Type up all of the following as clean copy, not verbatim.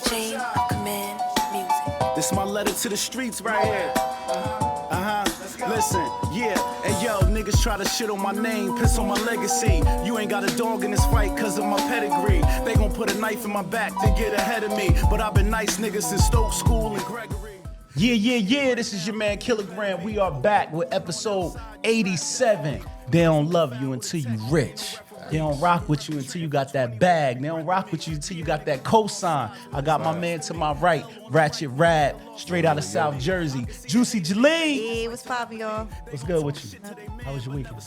Chain of Command Music. This my letter to the streets right here. Listen, yeah, and yo, niggas try to shit on my name, piss on my legacy. You ain't got a dog in this fight cause of my pedigree. They gon' put a knife in my back to get ahead of me. But I've been nice niggas since Stoke School and Gregory. Yeah, this is your man Kilogram. We are back with episode 87. They don't love you until you rich. They don't rock with you until you got that bag. They don't rock with you until you got that cosign. I got my man to my right, Rachet Rab, straight out of South Jersey. Juicy Jalene. Hey, what's poppin', y'all? What's good with you? How was your weekend?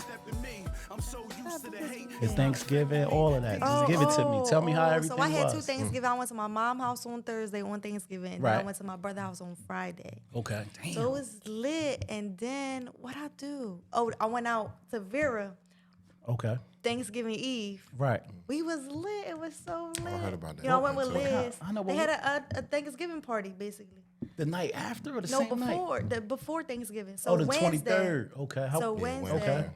It's Thanksgiving, all of that. Just give it to me. Tell me how everything was. So I had two Thanksgiving. I went to my mom's house on Thursday on Thanksgiving. And then I went to my brother's house on Friday. Okay. Damn. So it was lit. And then what I do? Oh, I went out to Vera. Okay. Thanksgiving Eve. Right. We was lit. It was so lit. I heard about that. You know, I went with Liz. I know, they had a Thanksgiving party, basically. The night after or the No, same night? before Thanksgiving. So the Wednesday, 23rd. Okay. So Wednesday, Okay.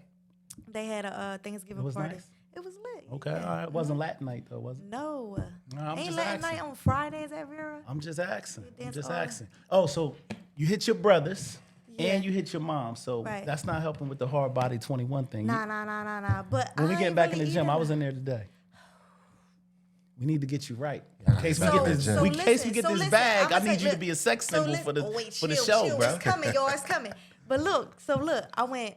they had a Thanksgiving It was party. nice? It was lit. Okay. All right. It wasn't Latin night though, was it? No. I'm Ain't just Latin asking. night on Fridays at Vera? I'm just asking. dance all night. Oh, so you hit your brothers Yeah. and you hit your mom. So Right. that's not helping with the hard body 21 thing. Nah. But When we I getting ain't back in really the gym, eating I was that. in there today. We need to get you right. In case we So- get this, so in case we listen, get so this listen, bag, I'ma I need say, you to be a sex so symbol listen- for the oh, wait, for the chill, show, chill. bro. It's coming, y'all. It's coming. But look, I went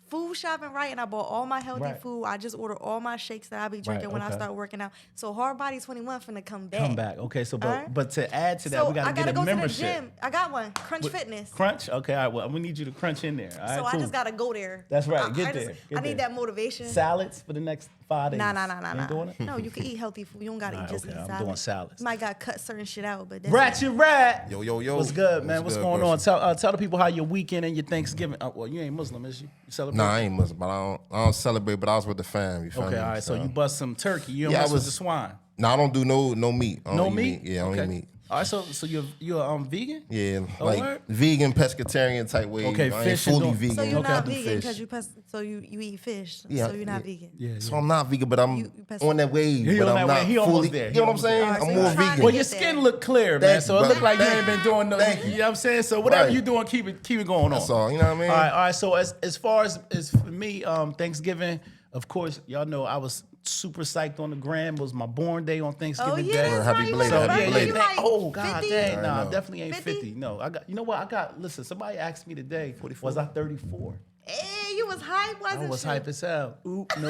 food shopping, right? And I bought all my healthy Right. food. I just ordered all my shakes that I be drinking when I okay. start working out. So Hard Body 21 finna come back. Come back. Okay, so Alright. but to add to that, So we gotta I get gotta a go membership. to the gym. I got one. Crunch Fitness. Crunch? Okay, all right. Well, we need you to crunch in there. All right, So cool. I just gotta go there. That's right. I Get just- there. Get I need there. that motivation. Salads for the next 5 days. Nah. You ain't doing it? No, you can eat healthy food. You don't gotta Alright, eat just okay, eat I'm salad. doing salads. You might gotta cut certain shit out, but that's Rachet Rab. Yo. What's good, man? What's good, going on? Bussy? Tell the people how your weekend and your Thanksgiving. Well, you ain't Muslim, is you? You celebrate? Nah, I ain't Muslim, but I don't celebrate. But I was with the fam. You feel me? Okay, all right. So you bust some turkey. You don't Yeah, I mess with was- the swine. Nah, I don't do no meat. I don't No eat meat? Yeah, I don't okay. eat meat. All right, so you're vegan? Yeah, Oh, like word? vegan, pescatarian type way. Okay, I ain't fish and fully don't- vegan. So you're Okay. not I do vegan fish. because you eat fish. Yeah, So you're not yeah. vegan. Yeah. So I'm not vegan, but I'm You on that wave. He but on I'm that not way. He almost fully. there. You know what I'm He saying? almost there. I'm Alright, more so you're trying vegan. to Well, get your there. skin look clear, man. Thank So you, it look brother. like you Thank ain't been you. doing no. Thank You you. know what I'm saying? So whatever Right. you doing, keep it going on. That's all. You know what I mean? All right. So as far as for me, Thanksgiving, of course, y'all know I was super psyched on the gram. It was my born day on Thanksgiving Oh yeah, Day. that's Happy right. belated, You happy was belated. like Oh God 50? dang, nah, I know. definitely ain't 50? 50. No, you know what? Listen, somebody asked me today, was I 34? Hey, you was hype, wasn't you? I was hype as hell. Ooh, no.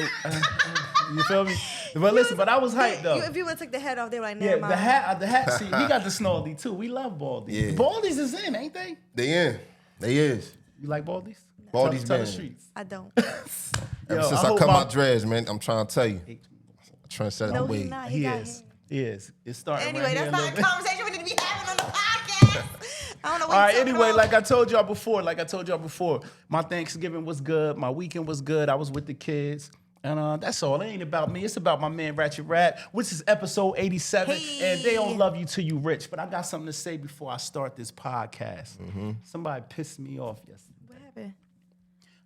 You feel me? But listen, but I was hyped though. If you would have took the head off, they were like, Yeah, never mind. the hat. See, he got the Snaldy too. We love Baldies. Yeah. Baldies is in, ain't they? They in. They is. You like Baldies? Baldies tell the been. streets. I don't. Ever Yo, since I I hope cut my- my dreads, man, I'm trying to tell you. Trendsetter No, way. he not. He got is. hair. He is. It's starting Anyway, right here that's a not a little bit. conversation we need to be having on the podcast. I don't know what All right, you're talking anyway, about. like I told y'all before, my Thanksgiving was good. My weekend was good. I was with the kids. And that's all. It ain't about me. It's about my man, Rachet Rab, which is episode 87. Hey. And they don't love you till you rich. But I got something to say before I start this podcast. Somebody pissed me off yesterday. What happened?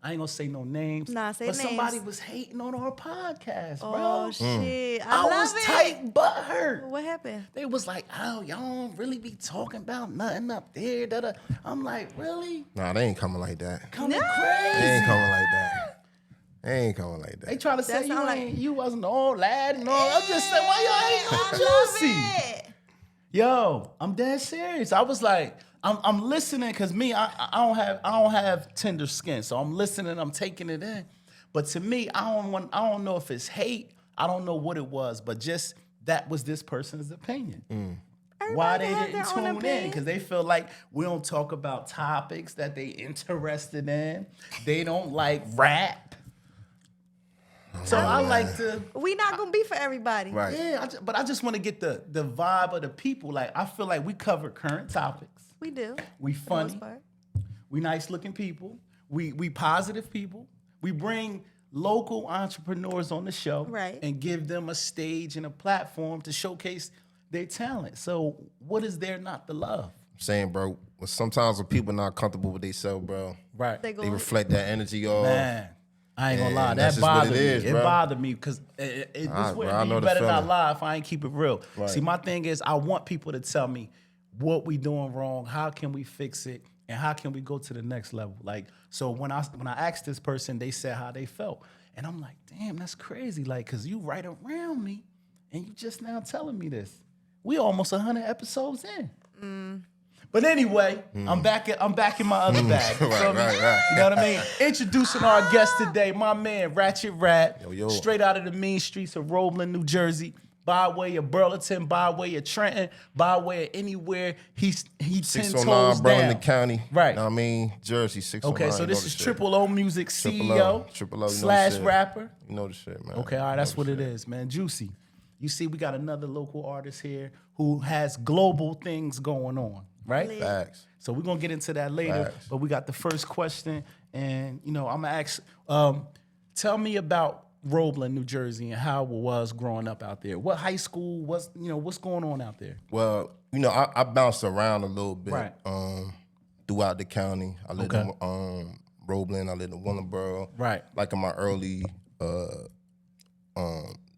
I ain't gonna say no names. Nah, say but names. somebody was hating on our podcast, bro. Oh shit! I love was it. tight butt hurt. What happened? They was like, oh, y'all don't really be talking about nothing up there. Da-da. I'm like, really? Nah, they ain't coming like that. Coming No. They crazy. ain't coming like that. They ain't coming like They that. try to say That you sound like- ain't, you wasn't all lad and all. I'm just saying, why y'all ain't I no love juicy? it. Yo, I'm dead serious. I was like, I'm listening because me, I don't have tender skin, so I'm listening, I'm taking it in. But to me, I don't know if it's hate. I don't know what it was, but just that was this person's opinion. Why Everybody they have didn't their own tune in? opinion. Because they feel like we don't talk about topics that they interested in. They don't like rap. So I like to. We not gonna be for everybody. Right. Yeah, but I just want to get the vibe of the people. Like, I feel like we cover current topics. We do. We for the most funny. part. We nice looking people. We positive people. We bring local entrepreneurs on the show Right. and give them a stage and a platform to showcase their talent. So what is there not to love? Saying, bro, sometimes when people not comfortable with themselves, bro, Right. They go. they reflect that energy off. Man, I ain't gonna lie, that's that just what bothered it me. is, It bro. bothered me because this Bro, wouldn't I be, know you the better not feeling. lie if I ain't keep it real. Right. See, my thing is I want people to tell me what we doing wrong, how can we fix it, and how can we go to the next level. Like, so when I asked this person, they said how they felt. And I'm like, damn, that's crazy. Like, cause you right around me and you just now telling me this. We almost 100 episodes in. But anyway, I'm back in my other bag. You feel me? right. You know what I mean? Introducing our guest today, my man Rachet Rab, Yo. straight out of the mean streets of Roebling, New Jersey, by way of Burlington, by way of Trenton, by way of anywhere. He 10 609 toes Burlington down. County. Right. Know what I mean? Jersey, 609. Okay, so you know this the is shit. Triple O Music Triple O, CEO Triple O, you know the slash shit. rapper. You know the shit, man. Okay, all right, that's what it is, man. Juicy. You see, we got another local artist here who has global things going on, right? Facts. So we're gonna get into that later. Facts. But we got the first question, and I'm gonna ask. Tell me about Roebling, New Jersey, and how it was growing up out there. What high school? What's going on out there? Well, I bounced around a little bit Right. throughout the county. I lived in Roebling. I lived in Willingboro. Right. Like in my early,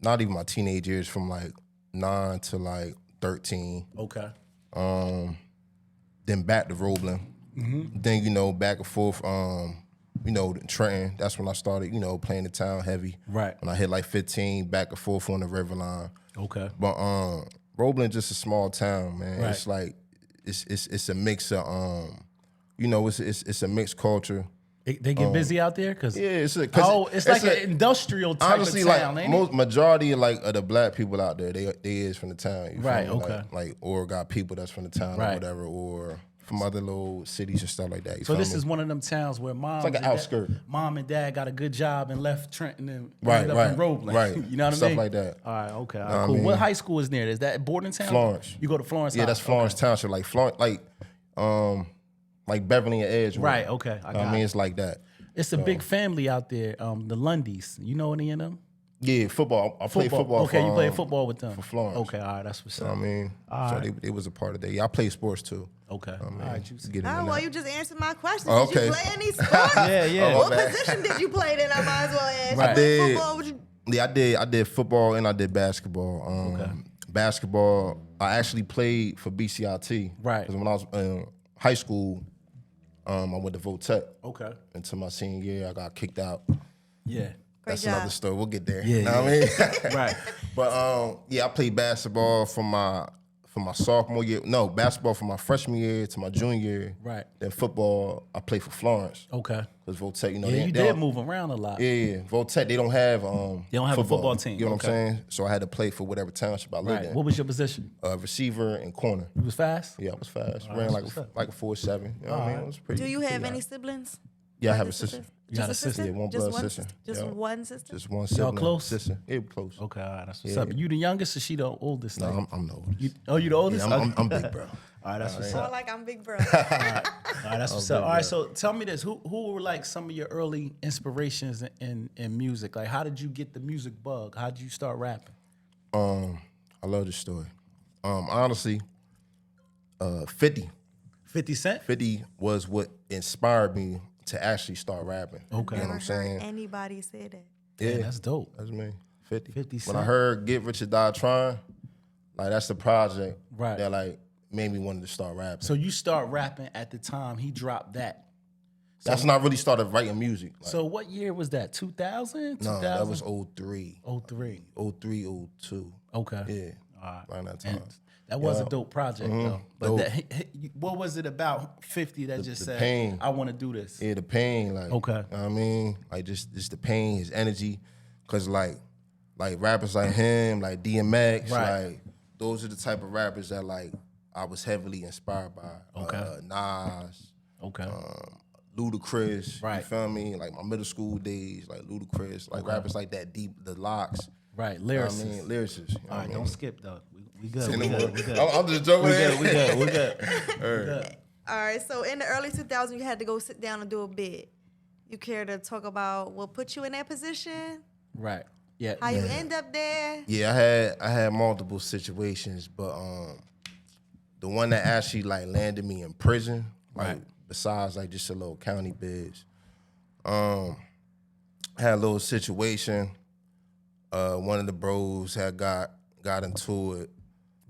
not even my teenage years, from like 9 to like 13. Okay. Then back to Roebling. Then, back and forth, Trenton. That's when I started, playing the town heavy. Right. When I hit like 15, back and forth on the river line. Okay. But Roebling just a small town, man. Right. It's like it's a mix of it's a mixed culture. They get busy out there, cause Yeah, it's like an industrial type honestly, of town, like ain't it? most majority of the black people out there, they is from the town. You feel Right, me? okay. Like or got people that's from the town Right. or whatever, or from other little cities and stuff like that. You So feel this me? is one of them towns where like an outskirt. Mom and dad got a good job and left Trenton and Right, ended up in right, Roebling. right. You know what I Stuff mean? like that. All right, okay, all Know right, what I cool. mean? What high school is near? Is that Borden Town? Florence. You go to Florence? Yeah, High? that's Florence Okay. Township, like Florence, like Beverly and Edgewood. Right, okay, I got it. It's like that. It's a big family out there. The Lundys. You know any of them? Yeah, football. I played football. Okay, for, you played football with them for Florence. Okay, all right, that's what's You know up. what I mean? So they was a part of that. Yeah, I played sports too. Okay, I mean, all right, Juicy. get into Oh, well, that. you just answered my question. Oh, Did you okay. play any sports? Yeah. What my bad. position did you play then? I might as well ask. Right. You I played did. Football, would you? Yeah, I did football and I did basketball. Okay. Basketball, I actually played for BCIT. Right. Because when I was in high school, I went to Votech. Okay. Into my senior year, I got kicked out. Yeah. That's job. another story. We'll get there. Yeah, You know what I mean? Right. But I played basketball from my sophomore year. No, basketball from my freshman year to my junior year. Right. Then football, I played for Florence. Okay. Because Votech, Yeah, they you they did don't- move around a lot. Yeah, Votech, they don't have don't have a football team. You know what Okay. I'm saying? So I had to play for whatever township I lived Right. in. What was your position? Receiver and corner. You was fast? Yeah, I was fast. Ran that's like what's up. a 4.7. You know what I mean? It was pretty. Do you have pretty any high. siblings? Yeah, I have a Brothers, sister. sisters? You got Just a sister? Yeah, one Just blood one sister. Just Yeah. one sister? Just one sibling. close? Sister. Yeah, we close. Okay, all right, that's what's Yeah. up. You the youngest or she the oldest? No, like? I'm the oldest. You the oldest? Yeah, Okay. I'm big, bro. All right, that's what's More up. like I'm big bro. All right, that's what's up. All right, so tell me this: who were like some of your early inspirations in music? Like, how did you get the music bug? How did you start rapping? I love this story. Honestly, 50. 50 Cent. 50 was what inspired me to actually start rapping. Okay. You know what I'm saying? Anybody say that? Yeah, that's dope. That's me. 50. 50 When I Cent. heard Get Rich or Die Trying, like that's the project Right. that like made me want to start rapping. So you start rapping at the time he dropped that. That's when I really started writing music. Like, So what year was that? 2000? no, that was 03. 03. 03, 02. Okay. Yeah. All right. Around that time. And that was a dope project though. But Dope. what was it about 50 that just the said, pain. I want to do this? Yeah, the pain, like, Okay. you know what I mean? Like, just the pain, his energy. Because, like rappers like him, like DMX, Right. like, those are the type of rappers that, like, I was heavily inspired by. Okay. Nas, Okay. Ludacris, Right. you feel me? Like, my middle school days, like, Ludacris, like, rappers like that, Deep, the Locks. Right. You know what I Lyricist. mean? Lyricists. You know All what I right, mean? don't skip though. We good. Say We no good. more. We good. I'm just joking. We good. We good. We good. We good. All right, so in the early 2000s, you had to go sit down and do a bid. You care to talk about what put you in that position? Right. Yeah. How you end up there? Yeah, I had multiple situations, but the one that actually like landed me in prison, like Right. besides like just a little county biz, had a little situation. One of the bros had got into it.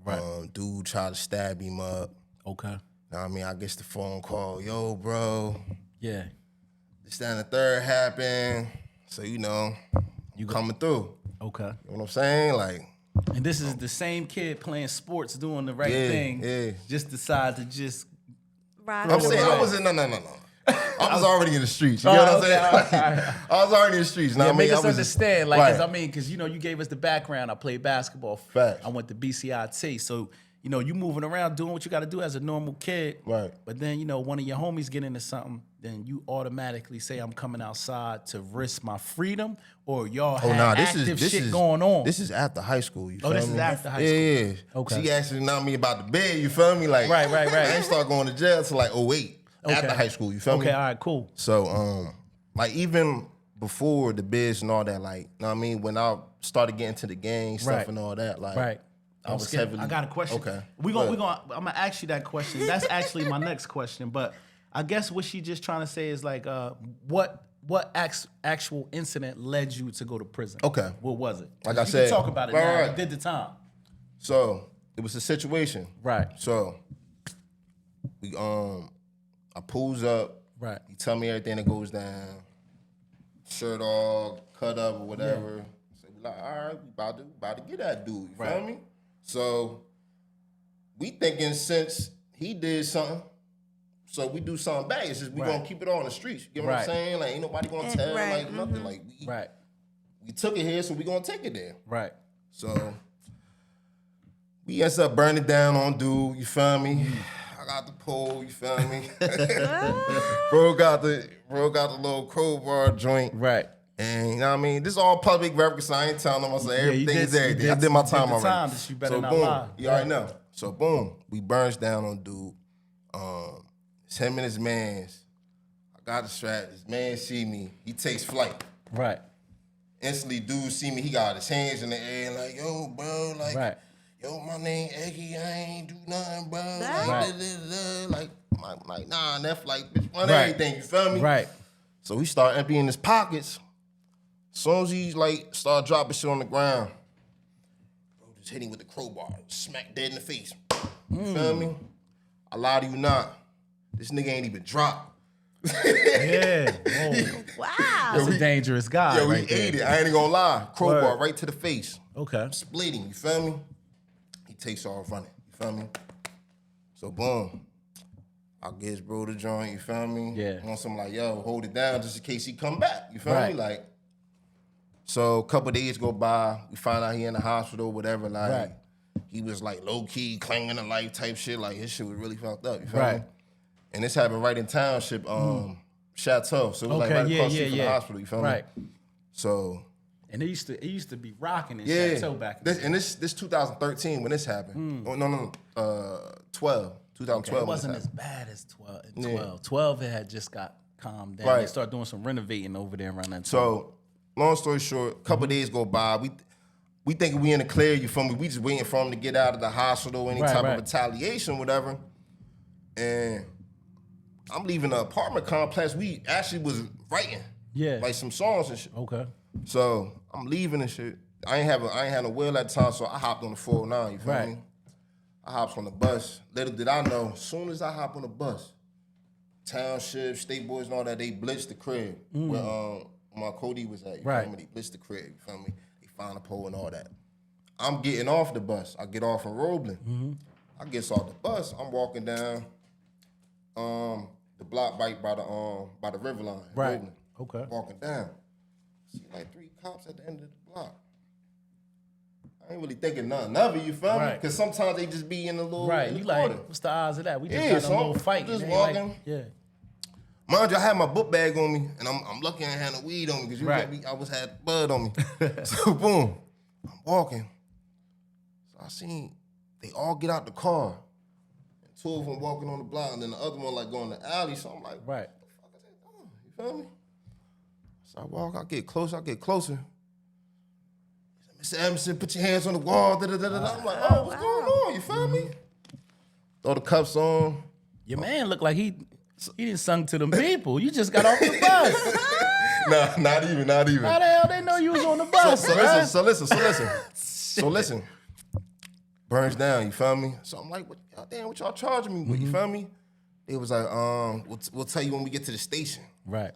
Right. Dude tried to stab him up. Okay. Know what I mean, I get the phone call, yo, bro, Yeah. this, that, and the third happened. So, you know, you coming through. Okay. You know what I'm saying? Like, And this is the same kid playing sports, doing the right thing. Yeah. Just decide to just. Right. I'm saying I was in, no. I was already in the streets. You know what I'm saying? I was already in the streets. Know Yeah, what I mean? make us I was understand. Like, right. because you know, you gave us the background. I played basketball. Facts. I went to BCIT. So, you know, you moving around doing what you got to do as a normal kid. Right. But then, you know, one of your homies get into something, then you automatically say, I'm coming outside to risk my freedom, or y'all had active shit going on. This is after high school. You feel this me? is after high school. Yeah. Okay. She actually not me about the bed. You feel me? Like, Right. I ain't start going to jail till like 08. Okay. After high school. You feel me? Okay, all right, cool. So, like even before the biz and all that, like, know what I mean? When I started getting to the gang stuff Right. and all that, like, Right. I was scared. heavily. I got a question. Okay. I'm gonna ask you that question. That's actually my next question. But I guess what she just trying to say is like, what actual incident led you to go to prison? Okay. What was it? Like I you said, can talk about it right, now. right. You did the time. So it was a situation. Right. So we I pulls up. Right. He tell me everything that goes down. Shirt off, cut up or whatever. So we like, all right, we about to get that dude. You feel me? So we thinking since he did something, so we do something back. It's just we gonna keep it on the streets. You know what I'm saying? Like ain't nobody gonna tell like nothing. Like we took it here, so we gonna take it there. Right. So we ends up burning down on dude. You feel me? I got the pole. You feel me? bro got the little crowbar joint. Right. And you know what I mean? This is all public record, so I ain't telling them. I said everything is everything. I did my time already. You better so not boom, lie. you already know. So boom, we burns down on dude. It's him and his mans. I got the strap. His man see me. He takes flight. Right. Instantly, dude see me. He got his hands in the air like, yo, bro, like, yo, my name Eggy. I ain't do nothing, bro. Like, nah, that flight, bitch, run everything. You feel me? Right. So he start emptying his pockets. As soon as he like start dropping shit on the ground, bro, just hit him with the crowbar, smack dead in the face. You feel me? I lie to you not. This nigga ain't even dropped. Yeah. Wow. That's a dangerous guy. Yo, right he ate there. it. I ain't gonna lie. Crowbar Word. right to the face. Okay. Splitting. You feel me? He takes off running. You feel me? So boom. I get his bro the joint. You feel me? Yeah. Want something like, yo, hold it down just in case he come back. You feel me? Right. Like. So a couple days go by. We find out he in the hospital. Whatever. Like. He was like low key clinging to life type shit. Like his shit was really fucked up. You feel me? And this happened right in township, Chateau. So it was like right across the street from the hospital. You feel me? Right. So. And it used to be rocking in Chateau back then. This 2013 when this happened. Oh, no, 12. 2012. It wasn't as bad as 12. 12 it had just got calmed down. They started doing some renovating over there around that time. So, long story short, a couple days go by. We think we in the clear, you feel me? We just waiting for him to get out of the hospital, any type of retaliation, whatever. And I'm leaving the apartment complex. We actually was writing. Yeah. Like some songs and shit. Okay. So I'm leaving and shit. I ain't had no wheel at the time, so I hopped on the 409, you feel me? I hopped on the bus. Little did I know, as soon as I hop on the bus, Township, State Boys and all that, they blitzed the crib where my Cody was at, you feel me? They blitzed the crib, you feel me? They found a pole and all that. I'm getting off the bus. I get off in Roebling. I get off the bus. I'm walking down the block right by the river line. Right. Roebling. Okay. Walking down. See like 3 cops at the end of the block. I ain't really thinking nothing of it, you feel me? Because sometimes they just be in the little in the You corner. like, what's the odds of that? We just Yeah, got so a little fight. just and they like- walking. yeah. Mind you, I had my book bag on me, and I'm lucky I had no weed on me because I had bud on me. So boom, I'm walking. So I seen they all get out the car, and 2 of them walking on the block, and then the other one like going the alley. So I'm like, Right. what the fuck is they doing? You feel me? So I walk, I get closer. Mr. Emerson, put your hands on the wall. Da, da, da, da. I'm like, oh, what's going on? You feel me? Throw the cuffs on. Your man looked like he He didn't sung to them people. You just got off the bus. Nah, not even. How the hell they know you was on the bus? So listen. Burns down, you feel me? So I'm like, what y'all charging me with, you feel me? It was like, we'll tell you when we get to the station. Right.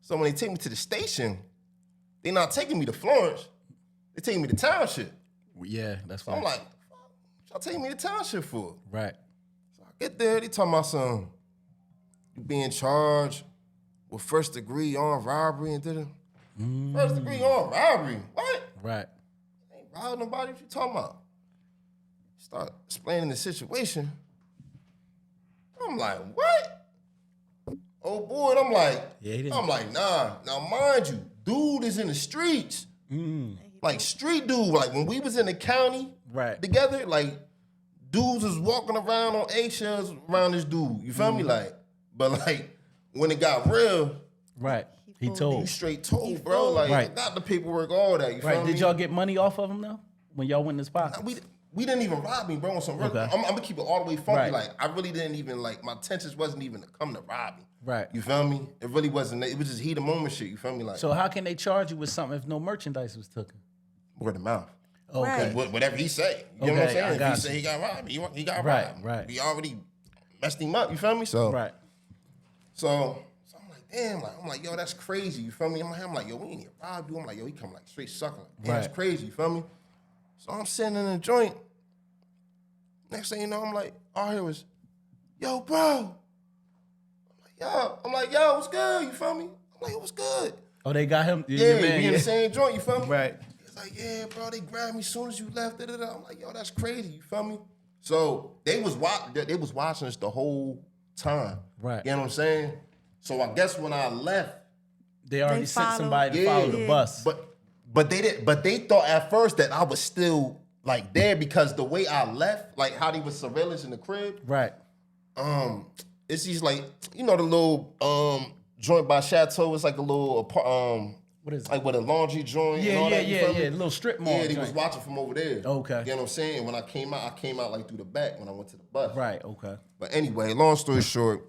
So when they take me to the station, they not taking me to Florence. They taking me to Township. Yeah, that's So fine. I'm like, what y'all taking me to Township for? Right. So I get there, they talking about some, you being charged with first degree armed robbery and first degree armed robbery? What? Right. Ain't robbed nobody, what you talking about? Start explaining the situation. I'm like, what? Oh boy, and I'm like, Yeah, he didn't- I'm like, nah. Now mind you, dude is in the streets. Like street dude, like when we was in the county Right. together, like dudes was walking around on eggshells around this dude. You feel me? Like, but like when it got real, Right. He fooled told. you straight told, bro. Like, Right. got the paperwork, all that. You feel Right. me? Did y'all get money off of him though? When y'all went in his pocket? We didn't even rob me, bro. On some real, Okay. I'm gonna keep it all the way funky. Right. Like I really didn't even like my intentions wasn't even to come to rob me. Right. You feel me? It really wasn't. It was just heat of moment shit. You feel me? Like So how can they charge you with something if no merchandise was taken? word of mouth. Okay. Right. Whatever he say. You know what I'm Okay, I saying? If got he say he got robbed, he got Right, robbed. right. We already messed him up. You feel me? So Right. So I'm like, damn. Like I'm like, yo, that's crazy. You feel me? I'm like, yo, we ain't even robbed you. I'm like, yo, he come like straight sucking. Like, damn, Right. that's crazy. You feel me? So I'm sitting in a joint. Next thing you know, I'm like, all I hear was, yo, bro. I'm like, yo, what's good? You feel me? I'm like, what's good? Oh, they got him. Yeah, Your man, we in the same joint, you feel me? Right. He's like, yeah, bro, they grabbed me as soon as you left. Da-da-da. I'm like, yo, that's crazy, you feel me? So they was watching us the whole time. Right. You know what I'm saying? So I guess when I left, They already They sent followed- somebody to follow the Yeah. bus. but they thought at first that I was still like there because the way I left, like how they was surveillance in the crib, Right. it's just like, you know, the little joint by Chateau, it's like a little What is it? like with a laundry joint Yeah, and all yeah, that, you yeah, feel yeah. me? The little strip mall Yeah, they joint. was watching from over there. Okay. You know what I'm saying? When I came out like through the back when I went to the bus. Right. Okay. But anyway, long story short,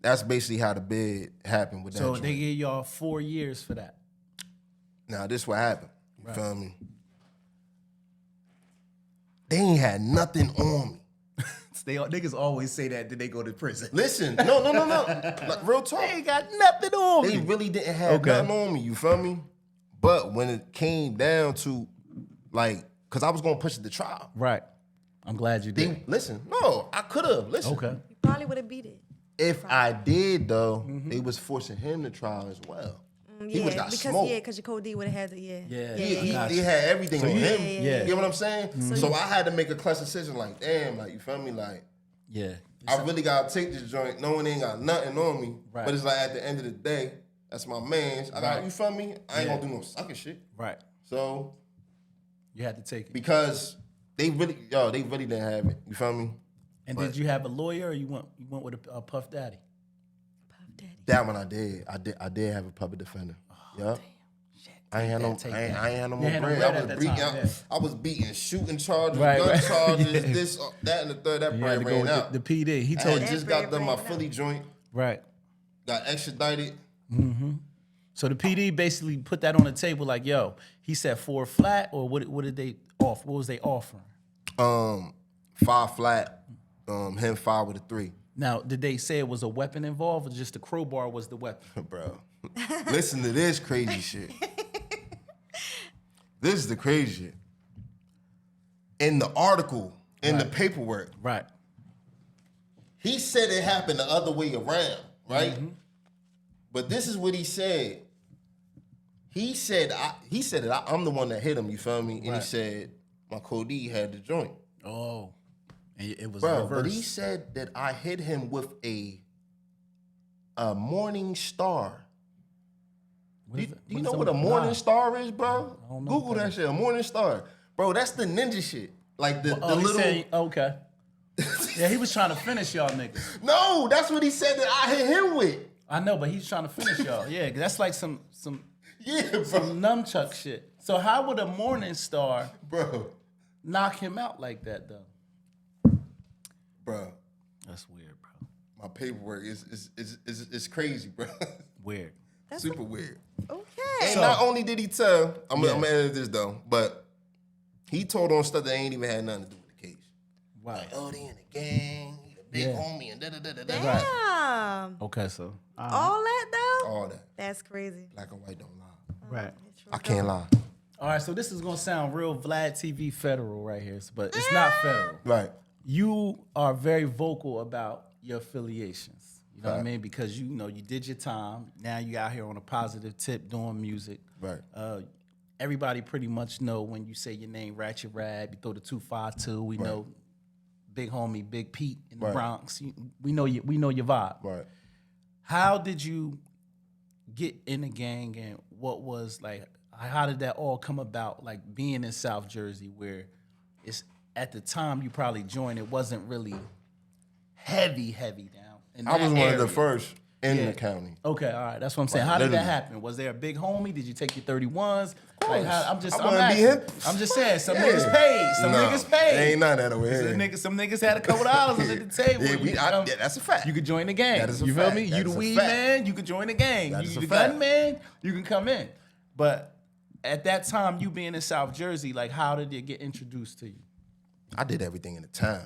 that's basically how the bid happened with that So joint. they gave y'all 4 years for that. Now, this what happened. You feel me? They ain't had nothing on me. Niggas always say that, then they go to prison. Listen, no. Like, real talk. They ain't got nothing on They me. really didn't have Okay. nothing on me, you feel me? But when it came down to, like, because I was going to push it to trial. Right. I'm glad you did. Listen, no, I could have. Listen. Okay. You probably would have beat it. If I did, though, they was forcing him to trial as well. He would have got smoked. because your code D would have had to, Yeah. He had everything on him. yeah. You know what I'm saying? So I had to make a clutch decision like, damn, like, you feel me? Like, Yeah. I really got to take this joint knowing they ain't got nothing on me. Right. But it's like at the end of the day, that's my man's. I got, Right. you feel me? I ain't Yeah. gonna do no sucker shit. Right. So, You had to take it. because they really didn't have it. You feel me? And did you have a lawyer or you went with a Puff Daddy? Puff Daddy. That one I did. I did have a public defender. Yeah. I ain't had no, Take I ain't that. had no You more had no bread. bread I at was that beating, time, yeah. I was beating shooting charges, Right, gun right. charges, Yeah. this, that, and the third. That You bread had to go ran with out. the PD. He I told had you. just bread got done my ran out. Philly joint, Right. got extradited. So the PD basically put that on the table like, yo, he said 4 flat, or what did they offer? What was they offering? 5 flat, him 5 with a 3. Now, did they say it was a weapon involved or just the crowbar was the weapon? Bro, listen to this crazy shit. This is the crazy shit. In the article, in the paperwork, Right. he said it happened the other way around, right? But this is what he said. He said that I'm the one that hit him, you feel me? And he Right. said my Cody had the joint. Oh. And it was Bro, reversed. but he said that I hit him with a Morning Star. What is it? You know what a Morning Star is, bro? don't know Google what that that shit, a Morning Star. Bro, that's the ninja shit. Like the Oh, he little... said, okay. Yeah, he was trying to finish y'all niggas. No, that's what he said that I hit him with. I know, but he's trying to finish y'all. Yeah, that's like some Yeah, bro. nunchuck shit. So how would a Morning Star Bro. knock him out like that, though? Bro. That's weird, bro. my paperwork is crazy, bro. Weird. Super weird. Okay. And not only did he tell, I'm gonna edit this though, but he told on stuff that ain't even had nothing to do with the case. Wow. Like, oh, they in the gang, he the big homie, and da-da-da-da-da. Damn. Okay, so All that though? All that. That's crazy. Black and white don't lie. right. I can't lie. All right, so this is gonna sound real Vlad TV federal right here, but it's not federal. Right. You are very vocal about your affiliations. You know what I mean? Because you did your time. Now you out here on a positive tip doing music. Right. Everybody pretty much know when you say your name, Rachet Rab, you throw the 252. We know big homie, Big Pete in the Bronx. We know your vibe. Right. How did you get in the gang, and what was like? How did that all come about? Like being in South Jersey, where it's at the time you probably joined, it wasn't really heavy down. I was one area. of the first in the county. Okay, all right, that's what I'm saying. Like, How did that literally. happen? Was there a big homie? Did you take your 31s? Like, I'm just saying, some niggas paid. Some niggas paid. Ain't none that over here. Some niggas had a couple dollars under the table. Yeah, that's a fact. You could join the gang. That is a you feel fact. me? That You the is a weed fact. man, you could join the gang. That You is a the fact. gun man, you can come in. But at that time, you being in South Jersey, like, how did it get introduced to you? I did everything in the town.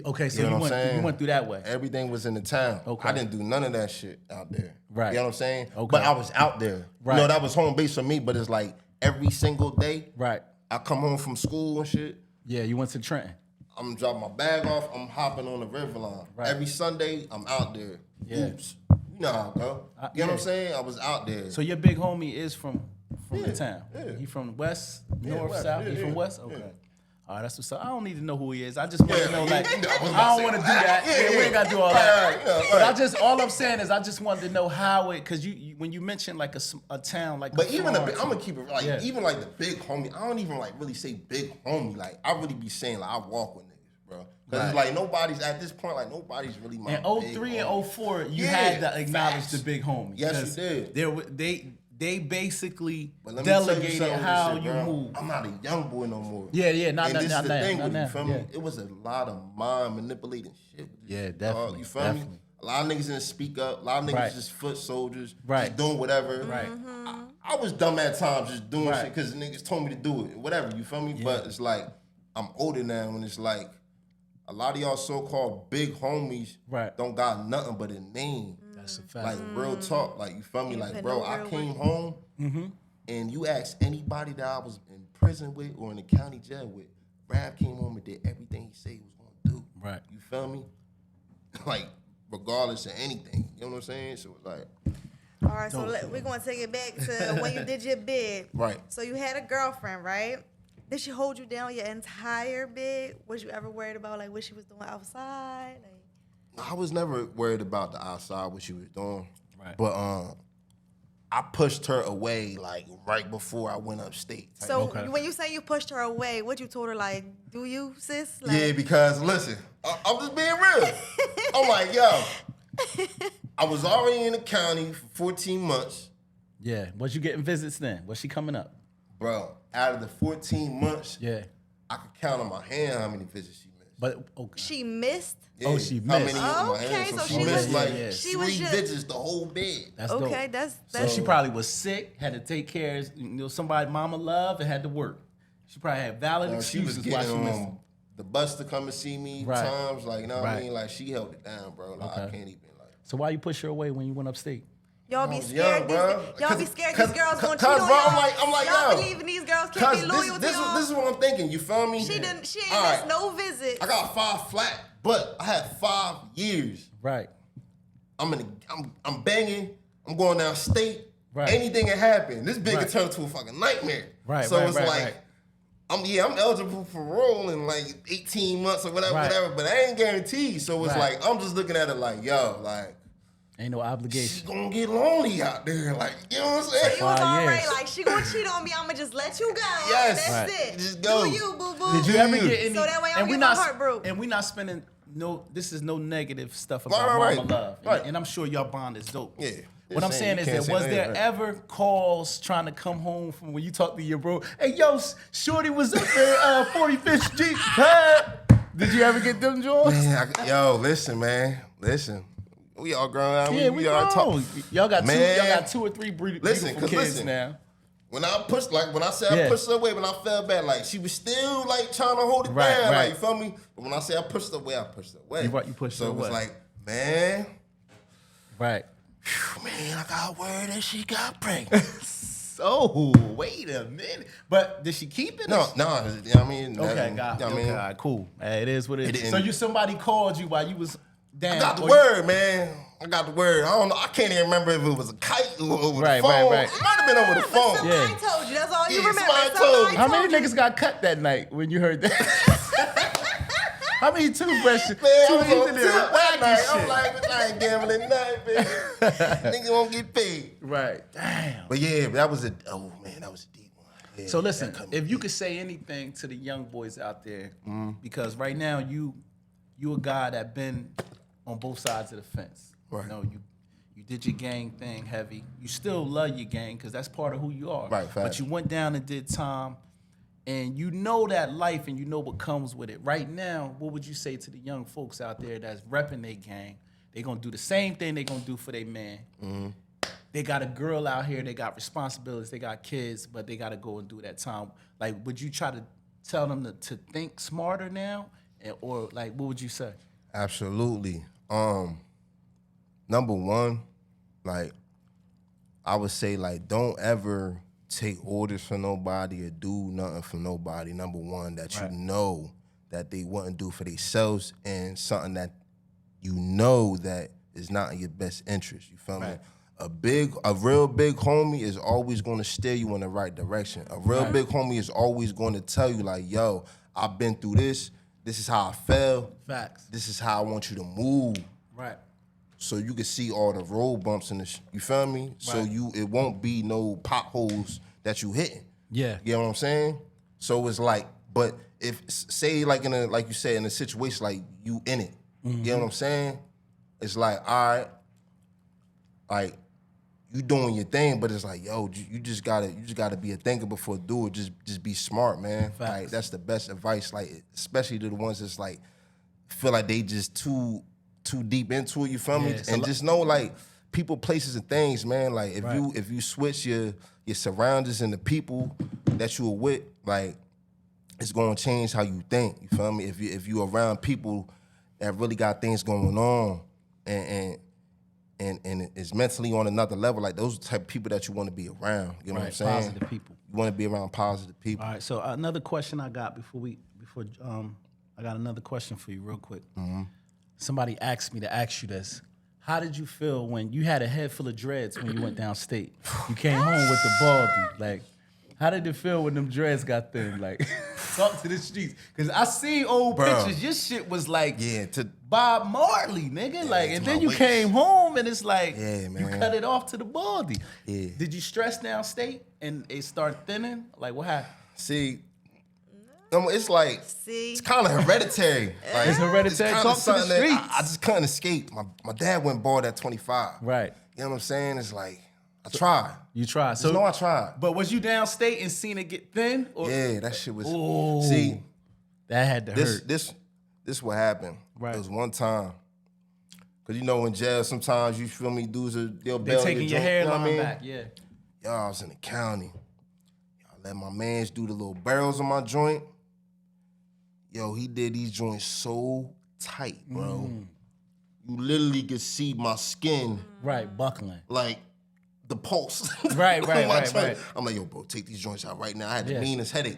Okay, so You know what I'm saying? you went through that way. Everything was in the town. Okay. I didn't do none of that shit out there. Right. You know what I'm saying? Okay. But I was out there. Right. You know, that was home base for me, but it's like every single day, Right. I come home from school and shit, Yeah, you went to Trenton. I'm dropping my bag off, I'm hopping on the river line. Right. Every Sunday, I'm out there. Yeah. Oops. You know how I go. You know what I'm saying? I was out there. So your big homie is from the Yeah, town. yeah. He from west, Yeah, north, west, south. yeah, He from yeah, west. Okay. yeah. All right, that's what's up. I don't need to know who he is. I just want to Yeah, know, yeah, like, yeah, I was I about don't to want to do say, that. yeah, We ain't got to do all right, that. right, yeah, But right. all I'm saying is I just wanted to know how it, because you when you mentioned like a town, like, But even Florence, I'm gonna keep it like Yeah. even like the big homie. I don't even like really say big homie. Like I really be saying like I walk with niggas, bro. Because it's like nobody's at this point. Like nobody's really my. in big 03 homie. and 04, you Yeah, had to acknowledge facts. the big homie. Yes, you did. They basically But let me tell you delegated something with how this shit, you bro. move. I'm not a young boy no more. Yeah, not and now. this is the thing Not with me, now. you feel Yeah. me? It was a lot of mind manipulating shit. With this Yeah, shit, definitely, dog. You feel me? definitely. A lot of niggas didn't speak up. A lot of niggas Right. just foot soldiers. Right. Just doing whatever. Right. I was dumb at times just doing Right. shit because niggas told me to do it. Whatever, you feel me? But it's like, I'm older now and it's like, a lot of y'all so-called big homies Right. don't got nothing but a name. That's a fact. Like, real talk. Like, you feel me? You Like, put bro, no I real came work. home and you ask anybody that I was in prison with or in the county jail with, Rab came home and did everything he said he was going to do. Right. You feel me? Like, regardless of anything. You know what I'm saying? So, it's like, All right, so we're going to take it back to when you did your bid. Right. So you had a girlfriend, right? Did she hold you down your entire bid? Was you ever worried about like what she was doing outside? Like, I was never worried about the outside, what she was doing. Right. But I pushed her away like right before I went upstate. so Okay. when you say you pushed her away, what you told her like, do you, sis? Like, Yeah, because listen, I'm just being real. I'm like, yo, I was already in the county for 14 months. Yeah. Was you getting visits then? Was she coming up? Bro, out of the 14 months, Yeah. I could count on my hand how many visits she missed. But okay. she missed. Oh, she How missed. many on my Okay, hand? so she she missed was- like yeah. she was 3 just- visits the whole bed. That's Okay, dope. that's So she probably was sick, had to take care of somebody mama loved, and had to work. She probably had valid She was excuses why she getting missed. the bus to come and see me Right. times, like, you know what I Right. mean? Like, she held it down, bro. Like, I Okay. can't even, like. So why you push her away when you went upstate? y'all I be was scared. young, bro. Y'all be scared these girls gonna cheat Cause, on bro, y'all. I'm like, y'all yo. believing these girls can't Cause be loyal to this y'all. is what I'm thinking. You feel me? She ain't missed Alright. no visits. I got 5 flat, but I had 5 years. Right. I'm banging. I'm going down state. Right. Anything can happen. This bitch Right. can turn into a fucking nightmare. Right, So right, it's right, like, right. I'm eligible for parole in like 18 months or whatever, Right. whatever. But I ain't guaranteed. So it's Right. like I'm just looking at it like, yo, like. Ain't no She's obligation. gonna get lonely out there, like, you know what I'm saying? You was 5 already years. like, she gonna cheat on me, I'ma just let you go. Yes. That's Right. it. Just go. Do you, boo-boo. Did you ever you. get any? So that way I don't and we get my not heart broke. And we not spending no. This is no negative stuff about Right. mama love. Right. And I'm sure your bond is dope. Yeah. What I'm saying You is can't that say was that, there right. ever calls trying to come home from when you talk to your bro? Hey, yo, Shorty was up there, 45th Street. Huh? Did you ever get them joints? Man, yo, listen, man. Listen. We all grown out. Yeah, we all grown. Y'all got Man. Y'all got 2 or 3 beautiful kids now. When I pushed, like when I said I pushed her away, when I fell back, like she was still like trying to hold it down, like you feel me? But when I say I pushed her away, I pushed her away. You pushed her away. So it was like, man, right. Man, I got word that she got pregnant. So wait a minute. But did she keep it? No, you know what I mean? Okay, got it. Okay, all right, cool. It is what it is. So somebody called you while you was down. I got the word, man. I got the word. I don't know. I can't even remember if it was a kite or over the phone. Right. It might have been over the phone. Somebody told you. That's all you remember. Somebody told me. How many niggas got cut that night when you heard that? How many toothbrushes? Man, I was on Toothbrushes tip that wacky night. shit. I'm like, I ain't gambling nothing, baby. Nigga won't get paid. Right. Damn. But yeah, that was a deep one. Yeah, so listen, if you could say anything to the young boys out there, because right now you a guy that been on both sides of the fence. Right. You know, you did your gang thing heavy. You still love your gang because that's part of who you are. Right, fact. But you went down and did time, and you know that life and you know what comes with it. Right now, what would you say to the young folks out there that's repping their gang? They gonna do the same thing they gonna do for their man. They got a girl out here, they got responsibilities, they got kids, but they gotta go and do that time. Like, would you try to tell them to think smarter now? Or like, what would you say? Absolutely. Number one, like, I would say, like, don't ever take orders from nobody or do nothing for nobody. Number one, that you know that they wouldn't do for themselves, and something that you know that is not in your best interest. You feel me? A real big homie is always going to steer you in the right direction. A real big homie is always going to tell you, like, yo, I've been through this. This is how I felt. Facts. This is how I want you to move. Right. So you can see all the road bumps in you feel me? Right. So it won't be no potholes that you hitting. Yeah. You know what I'm saying? So it's like, but if say like like you said, in a situation like you in it, you know what I'm saying? It's like, all right, like you doing your thing, but it's like, yo, you just gotta be a thinker before do it. Just be smart, man. Facts. Like that's the best advice. Like especially to the ones that's like feel like they just too deep into it. You feel me? And just know like people, places, and things, man. Like if you switch your surroundings and the people that you are with, like it's gonna change how you think. You feel me? If you around people that really got things going on and is mentally on another level, like those type of people that you want to be around. You know what I'm saying? Positive people. You want to be around positive people. All right. So another question I got I got another question for you real quick. Somebody asked me to ask you this. How did you feel when you had a head full of dreads when you went downstate? You came home with the baldy. Like, how did it feel when them dreads got thin? Like, talk to the streets. Because I see old pictures. Your shit was like Bob Marley, nigga. Like, and then you came home and it's like, you cut it off to the baldy. Yeah. Did you stress downstate and it start thinning? Like, what happened? See, it's like, it's kind of hereditary. Like, it's hereditary. It's talk to the streets. I just couldn't escape. My dad went bald at 25. Right. You know what I'm saying? It's like, I tried. You tried. So I tried. But was you downstate and seen it get thin? Or? Yeah, that shit was. Ooh, see, that had to hurt. This what happened. Right. It was one time. Cause you know in jail sometimes you feel me, dudes they'll bail taking your hairline back. Yeah. Yo, I was in the county. I let my mans do the little barrels on my joint. Yo, he did these joints so tight, bro. You literally could see my skin. Right, buckling. Like the pulse. Right. I'm like, yo, bro, take these joints out right now. I had the meanest headache.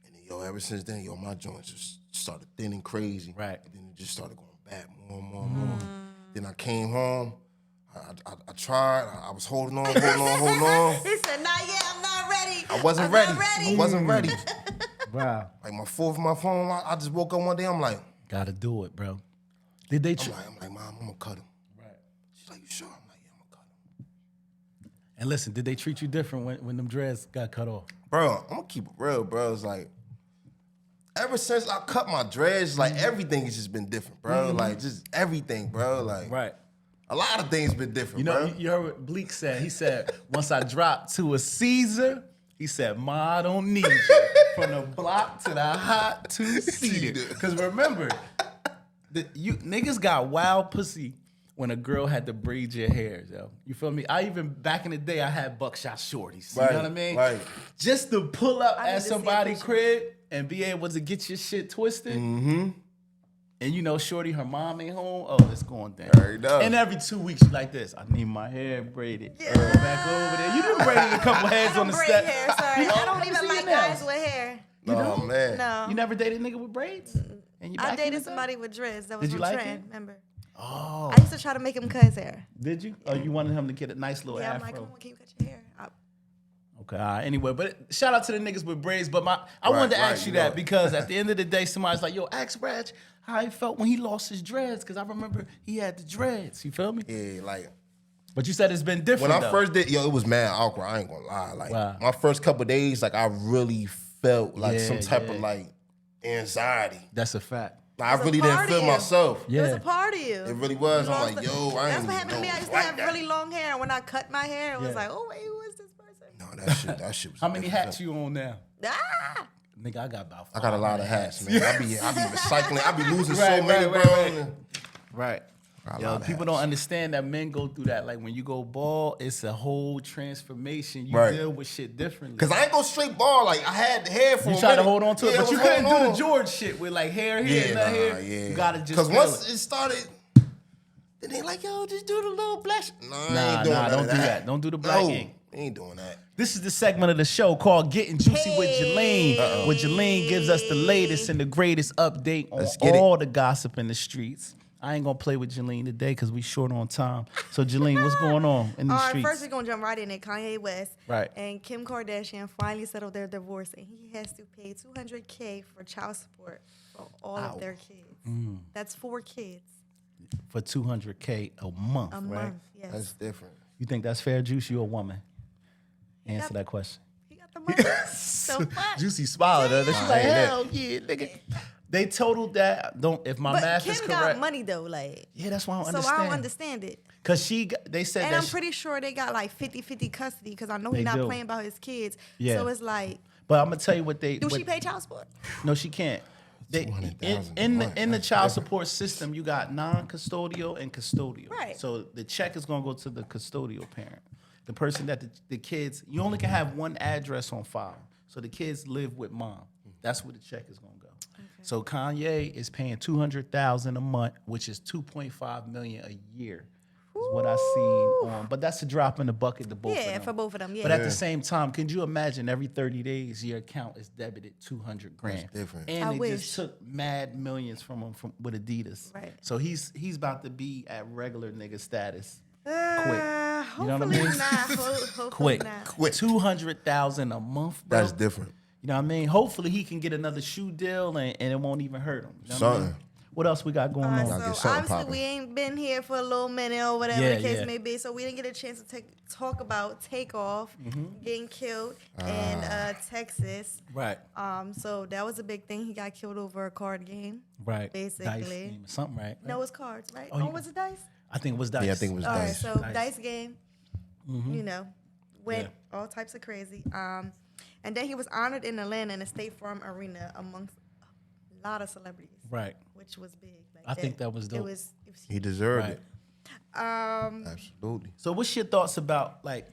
And then, yo, ever since then, my joints just started thinning crazy. Right. And then it just started going back more and more. Then I came home. I tried. I was holding on. He said, not yet, I'm not ready. I wasn't ready. Wow. Like my phone, I just woke up one day, I'm like, gotta do it, bro. Did they I'm like, Mom, I'm gonna cut him. Right. She's like, you sure? I'm like, yeah, I'm gonna cut him. And listen, did they treat you different when them dreads got cut off? Bro, I'm gonna keep it real, bro. It's like, ever since I cut my dreads, like everything has just been different, bro. Like just everything, bro. Like a lot of things been different, bro. You heard what Bleak said. He said, once I dropped to a Caesar, he said, Ma, I don't need you. From the block to the hot two-seater. Because remember, you niggas got wild pussy when a girl had to braid your hair, yo. You feel me? I even, back in the day, I had buckshot shorties. You Right, know what I mean? right. Just to pull up I need at to see a somebody's picture. crib and be able to get your shit twisted. Mm-hmm. And you know, shorty, her mom ain't home. Oh, it's going down. There you go. And every 2 weeks, you like this. I need my hair braided. Back over there. You done braided a couple heads I on don't the braid step. hair, sorry. You know, I don't let me even see like your nails. guys with hair. Oh, man. No. You never dated a nigga with braids? And you I back in the dated day? somebody with dreads. That was Did you on like trend, it? remember? Oh. I used to try to make him cut his hair. Did you? Oh, you wanted him to get a nice little Yeah, I'm afro. like, come on, can you cut your hair? Okay, all right. Anyway, but shout out to the niggas with braids. But I wanted to ask you you that know. because at the end of the day, somebody's like, yo, ask Raj how he felt when he lost his dreads. Because I remember he had the dreads. You feel me? Yeah, like But you said it's been different, when I though. first did, it was mad awkward. I ain't gonna lie. Like Wow. my first couple of days, like I really felt like Yeah, some type yeah. of like anxiety. That's a fact. Like, I It's a really didn't part feel of you. myself. It was Yeah. a part of you. It really was. You I'm lost like, the- yo, I That's ain't what happened to me. I used to like have that. really long hair. And when I cut my hair, it was Yeah. like, oh, wait, who is this person? No, that shit was. How many different. hats you on now? Ah! Nigga, I got about I got a lot of hats, man. I be recycling. I be losing so Right, many, right, bro. right. Right. Got a Yo, lot of people hats. don't understand that men go through that. Like when you go bald, it's a whole transformation. You Right. deal with shit differently. Cause I ain't go straight ball. Like I had the hair for You a try to minute. hold on to it, Yeah, but you was couldn't do holding the on. George shit with like hair here, Yeah, nut nah, here. yeah. You gotta just Cause feel once it. it started, then they like, yo, just do the little blush. Nah, I Nah, ain't doing nah, none don't of do that. that. Don't do the black No, ink. ain't doing that. This is the segment of the show called Getting Juicy with Jaleene. Where Jaleene gives us the latest and the greatest update on Let's get it. all the gossip in the streets. I ain't gonna play with Jaleene today because we short on time. So Jaleene, what's going on in these All right, streets? first we're going to jump right in at Kanye West. Right. And Kim Kardashian finally settled their divorce, and he has to pay $200K for child support for all of their kids. Mm. That's 4 kids For $200K a month, a right? month. Yes. That's different. You think that's fair, Juice? You a woman? Answer got- that question. He got the money. So fuck. Juicy smiled at her. She's Nah, like, ain't it? hell yeah, nigga. They totaled that. Don't if my But math Kim is got correct. money though, like. Yeah, that's why I don't So understand. I don't understand it. Cause they said And that. I'm pretty sure they got like 50-50 custody because I know They he's not do. playing about his kids. Yeah. So it's like, but I'm gonna tell you what they. do what, she pay child support? No, she can't. They, $200,000 in a the month. in the That's child different. support system, you got non-custodial and custodial. Right. So the check is gonna go to the custodial parent, the person that the kids. You only can have one address on file, so the kids live with mom. That's where the check is gonna go. So Kanye is paying $200,000 a month, which is $2.5 million a year. Is what I seen on. But that's a drop in the bucket to both of Yeah, them. for both of them. Yeah. But at the same time, could you imagine every 30 days your account is debited $200 grand? That's different. And I they wish. just took mad millions from him with Adidas. Right. So he's about to be at regular nigga status. Hopefully You know what I mean? not. Hopefully Quick. not. With $200,000 a month, bro. That's different. You know what I mean? Hopefully he can get another shoe deal and it won't even hurt him. You know what I mean? Something. What else we got going All right, on? Y'all get so something obviously poppin'. we ain't been here for a little minute or whatever Yeah, the case yeah. may be, so we didn't get a chance to talk about Takeoff getting killed in Texas. Right. So that was a big thing. He got killed over a card game. Right. Basically. Dice game or something, right? No, it's cards, right? Oh, Oh, you- was it dice? I think it was dice. Yeah, I think it was All right, dice. so dice game, you know, went Yeah. all types of crazy. And then he was honored in Atlanta in the State Farm Arena amongst a lot of celebrities, Right. which was big. Like I think that was dope. It was He deserved Right. it. Um, Absolutely. So what's your thoughts about like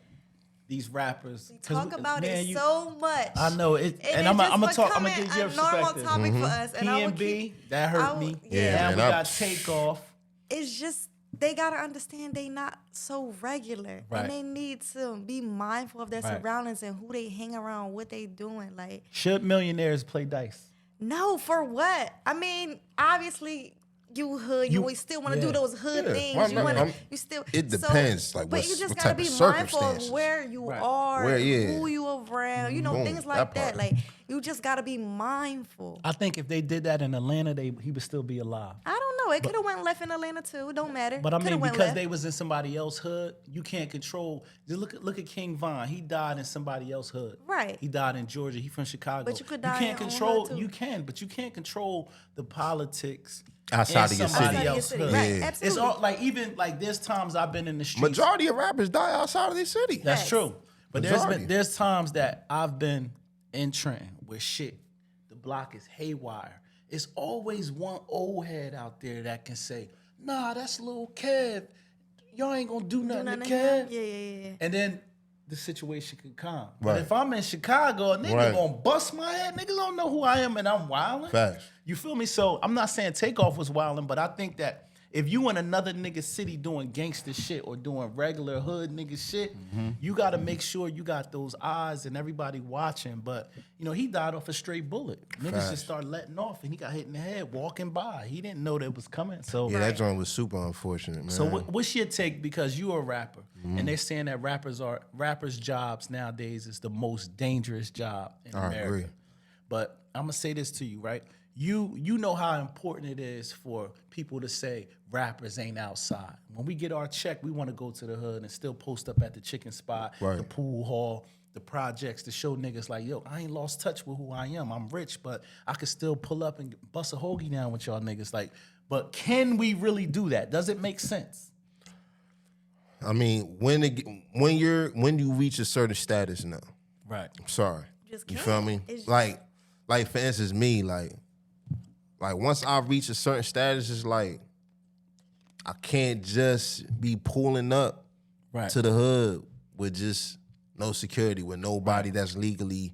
these rappers? we 'Cause talk about man, it you- so much. I know it, and it's I'm gonna just talk. I'm becoming gonna give you a a normal perspective. topic for us. And I would PNB, keep, that hurt I would- me. yeah. Now man, we I- got Takeoff. It's just they gotta understand they not so regular, Right. and they need to be mindful of their Right. surroundings and who they hang around, what they doing. Like, Should millionaires play dice? no, for what? I mean, obviously. You hood, you You- always still want to yeah. do those hood Yeah, things. why You not? want to, you still. It so- depends, like, but what's- you just what gotta type be of mindful of circumstances. where you Right. are, Where, yeah. who you around. You know, Boom, things like that that. part. Like, you just gotta be mindful. I think if they did that in Atlanta, he would still be alive. I don't know. It could have went left in Atlanta too. It don't matter. But I Coulda mean, went because left. they was in somebody else's hood, you can't control. Just look at King Von. He died in somebody else's hood. Right. He died in Georgia. He from Chicago. But you could die in can't your own control. hood, too. You can, but you can't control the politics Outside in of your somebody city. Outside of your else's city. hood. Right, Yeah. absolutely. It's all like even like there's times I've been in the streets. Majority of rappers die outside of their city. That's Facts. true. But Majority. there's times that I've been in Trenton where shit, the block is haywire. It's always one old head out there that can say, nah, that's Lil Kev. Y'all ain't gonna do nothing to him? Kev. Yeah. And then the situation can calm. Right. But if I'm in Chicago, a nigga Right. gonna bust my head. Niggas don't know who I am and I'm wildin'. Facts. You feel me? So I'm not saying Takeoff was wildin', but I think that if you in another nigga city doing gangster shit or doing regular hood nigga shit, you gotta make sure you got those eyes and everybody watching. But you know, he died off a straight bullet. Niggas Facts. just start letting off and he got hit in the head walking by. He didn't know that it was coming. So Yeah, that joint was super unfortunate, man. so what's your take? Because you're a rapper, and they're saying that rappers' jobs nowadays is the most dangerous job in I America. agree. But I'm gonna say this to you, right? You know how important it is for people to say rappers ain't outside. When we get our check, we want to go to the hood and still post up at the chicken spot, Right. the pool hall, the projects to show niggas like, yo, I ain't lost touch with who I am. I'm rich, but I could still pull up and bust a hoagie down with y'all niggas. Like, but can we really do that? Does it make sense? I mean, when you reach a certain status now, Right. I'm sorry. Just You can't. feel me? It's just- Like for instance, me, like once I reach a certain status, it's like I can't just be pulling up Right. to the hood with just no security, with nobody that's legally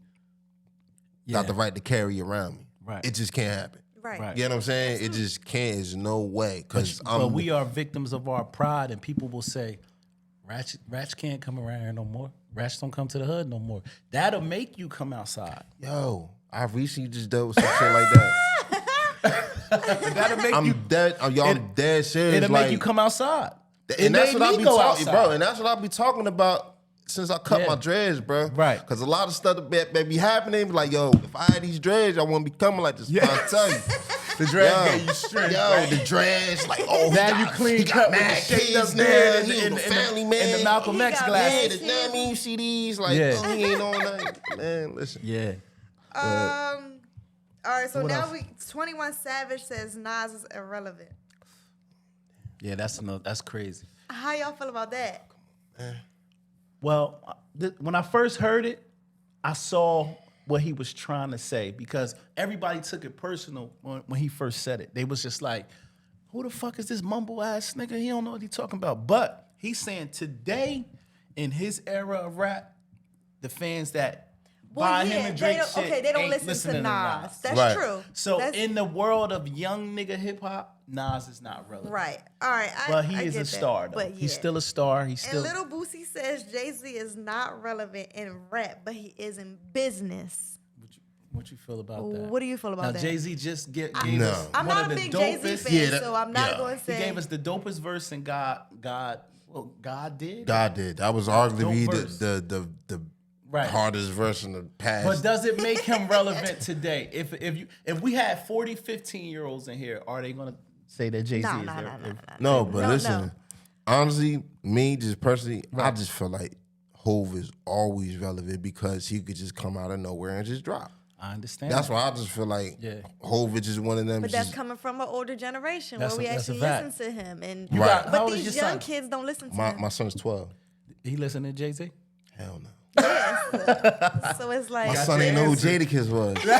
got the right to carry around me. Right. It just can't happen. Right. You know what I'm saying? It just can't. There's no way. Cause But we are victims of our pride, and people will say, Rats can't come around here no more. Rats don't come to the hood no more. That'll make you come outside. Yo, I recently just dealt with some shit like that. That'll make you. I'm dead serious. It'll like, make you come outside. And that's what I be talking, outside. bro. And that's what I be talking about since I cut Yeah. my dreads, bro. Right. Because a lot of stuff that be happening, be like, yo, if I had these dreads, I wouldn't be coming like this. Yeah. I'm telling you. The dread Yo, gave you strength. yo, right? the dreads, like, oh, Now he you got, clean he cut got with the mad shaped kids up now. beard He and a family man. and the Malcolm He X got glasses. Yeah, the damn you see these, like, Yeah. oh, he ain't on that. Man, listen. Yeah. All right, so What now else? 21 Savage says Nas is irrelevant. Yeah, that's crazy. How y'all feel about that? Well, when I first heard it, I saw what he was trying to say because everybody took it personal when he first said it. They was just like, who the fuck is this mumble ass nigga? He don't know what he talking about. But he's saying today, in his era of rap, the fans that buy him and Drake shit they don't ain't listen listening to Nas. That's Right. true. So That's, in the world of young nigga hip hop, Nas is not relevant. right. All right. But he I is get a that. star though. But He's yeah. still a star. He's And still Little Boosie says Jay-Z is not relevant in rap, but he is in business. What you feel about that? What do you feel about now, that? Jay-Z just gave No. us I'm one not of a the big dopest. Jay-Z fan, Yeah, so I'm not yeah. going to He say. gave us the dopest verse in God did. God did. That was arguably Dope verse. the Right. hardest verse in the past. But does it make him relevant today? If we had 40, 15-year-olds in here, are they gonna say that Jay-Z No, is no, there? no, no, no. No, but No, listen, no. honestly, me just personally, I just feel like Hove is always relevant because he could just come out of nowhere and just drop. I understand. That's why I just feel like Yeah. Hove is just one of them. But that's just, coming from an older generation That's where we that's a actually fact. listen to him. And You Right. got, how but old is these your young son? kids don't listen to my him. my son's 12. He listen to Jay-Z? Hell no. Yes. So it's like My son ain't know who JADAKISS was. Look, I'm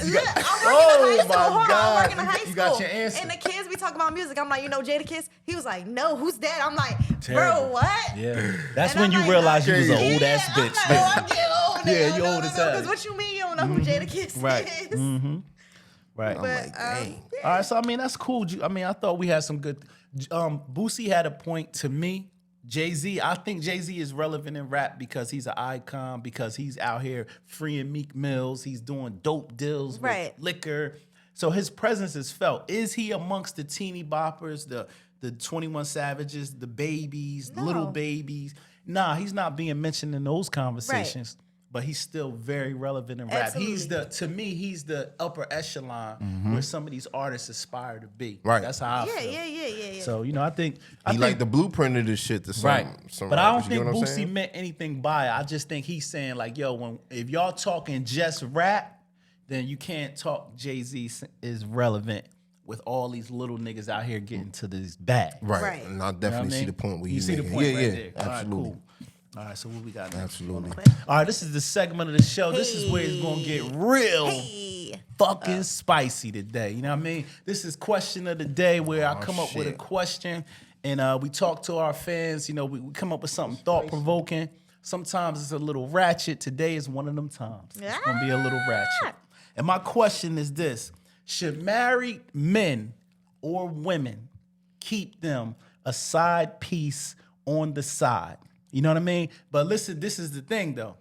working Oh, in high school. my Hold on, God. I'm working in high school. You got your answer. And the kids be talking about music. I'm like, you know Jadakiss? He was like, no, who's that? I'm like, Terrible. bro, what? Yeah. That's And when I'm you like, realize you was an yeah, old ass I'm bitch. like, oh, I'm getting old now. Yeah, you old as hell. Because what you mean you don't know who Jadakiss Right. is? Right. I'm like, dang. All right, so I mean that's cool. I mean, I thought we had some good. Boosie had a point to me. Jay-Z, I think Jay-Z is relevant in rap because he's an icon, because he's out here freeing Meek Mills. He's doing dope deals Right. with liquor. So his presence is felt. Is he amongst the teeny boppers, the 21 Savages, the babies, No. little babies? Nah, he's not being mentioned in those conversations. But he's still very relevant in rap. Absolutely. He's the upper echelon where some of these artists aspire to be. Right. That's how I Yeah, feel. yeah. So, I think He like the blueprint of this shit to some, right. some But I rappers, don't you think know what I'm Boosie saying? meant anything by it. I just think he's saying like, yo, if y'all talking just rap, then you can't talk Jay-Z is relevant with all these little niggas out here getting to this bag. Right. Right. And I You know definitely what I see mean? the point where you he's see the making. point Yeah, right yeah, there. absolutely. All right, cool. All right, so what we got next? Absolutely. All right, this is the segment of the show. This is where it's gonna get real. Hey. fucking spicy today. You know what I mean? This is question of the day where I come up with a question and we talk to our fans. You know, we come up with something thought-provoking. Sometimes it's a little ratchet. Today is one of them times. It's going to be a little ratchet. And my question is this. Should married men or women keep them a side piece on the side? You know what I mean? But listen, this is the thing, though.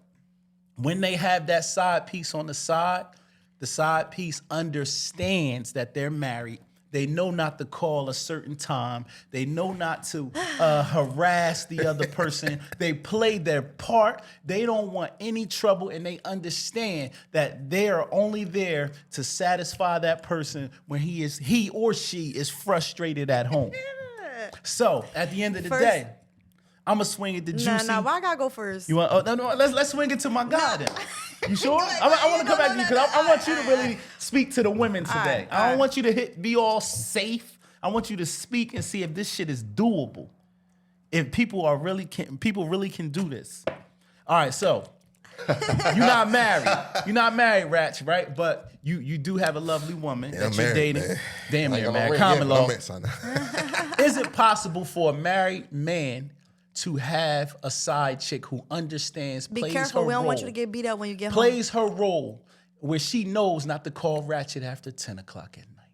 When they have that side piece on the side piece understands that they're married. They know not to call a certain time. They know not to harass the other person. They play their part. They don't want any trouble, and they understand that they are only there to satisfy that person when he or she is frustrated at home. So at the end of the day, I'm gonna swing it to Juicy. Nah, why I gotta go first? You want? Oh, no. Let's swing it to my guy then. You sure? I want to come back to you because I want you to really speak to the women today. I don't want you to be all safe. I want you to speak and see if this shit is doable. If people really can do this. All right, so you're not married. You're not married, Ratch, right? But you do have a lovely woman that you're dating. Man. Damn near married. Common law. Is it possible for a married man to have a side chick who understands, plays her role? Be careful, we don't want you to get beat up when you get home. Plays her role where she knows not to call Ratchet after 10 o'clock at night.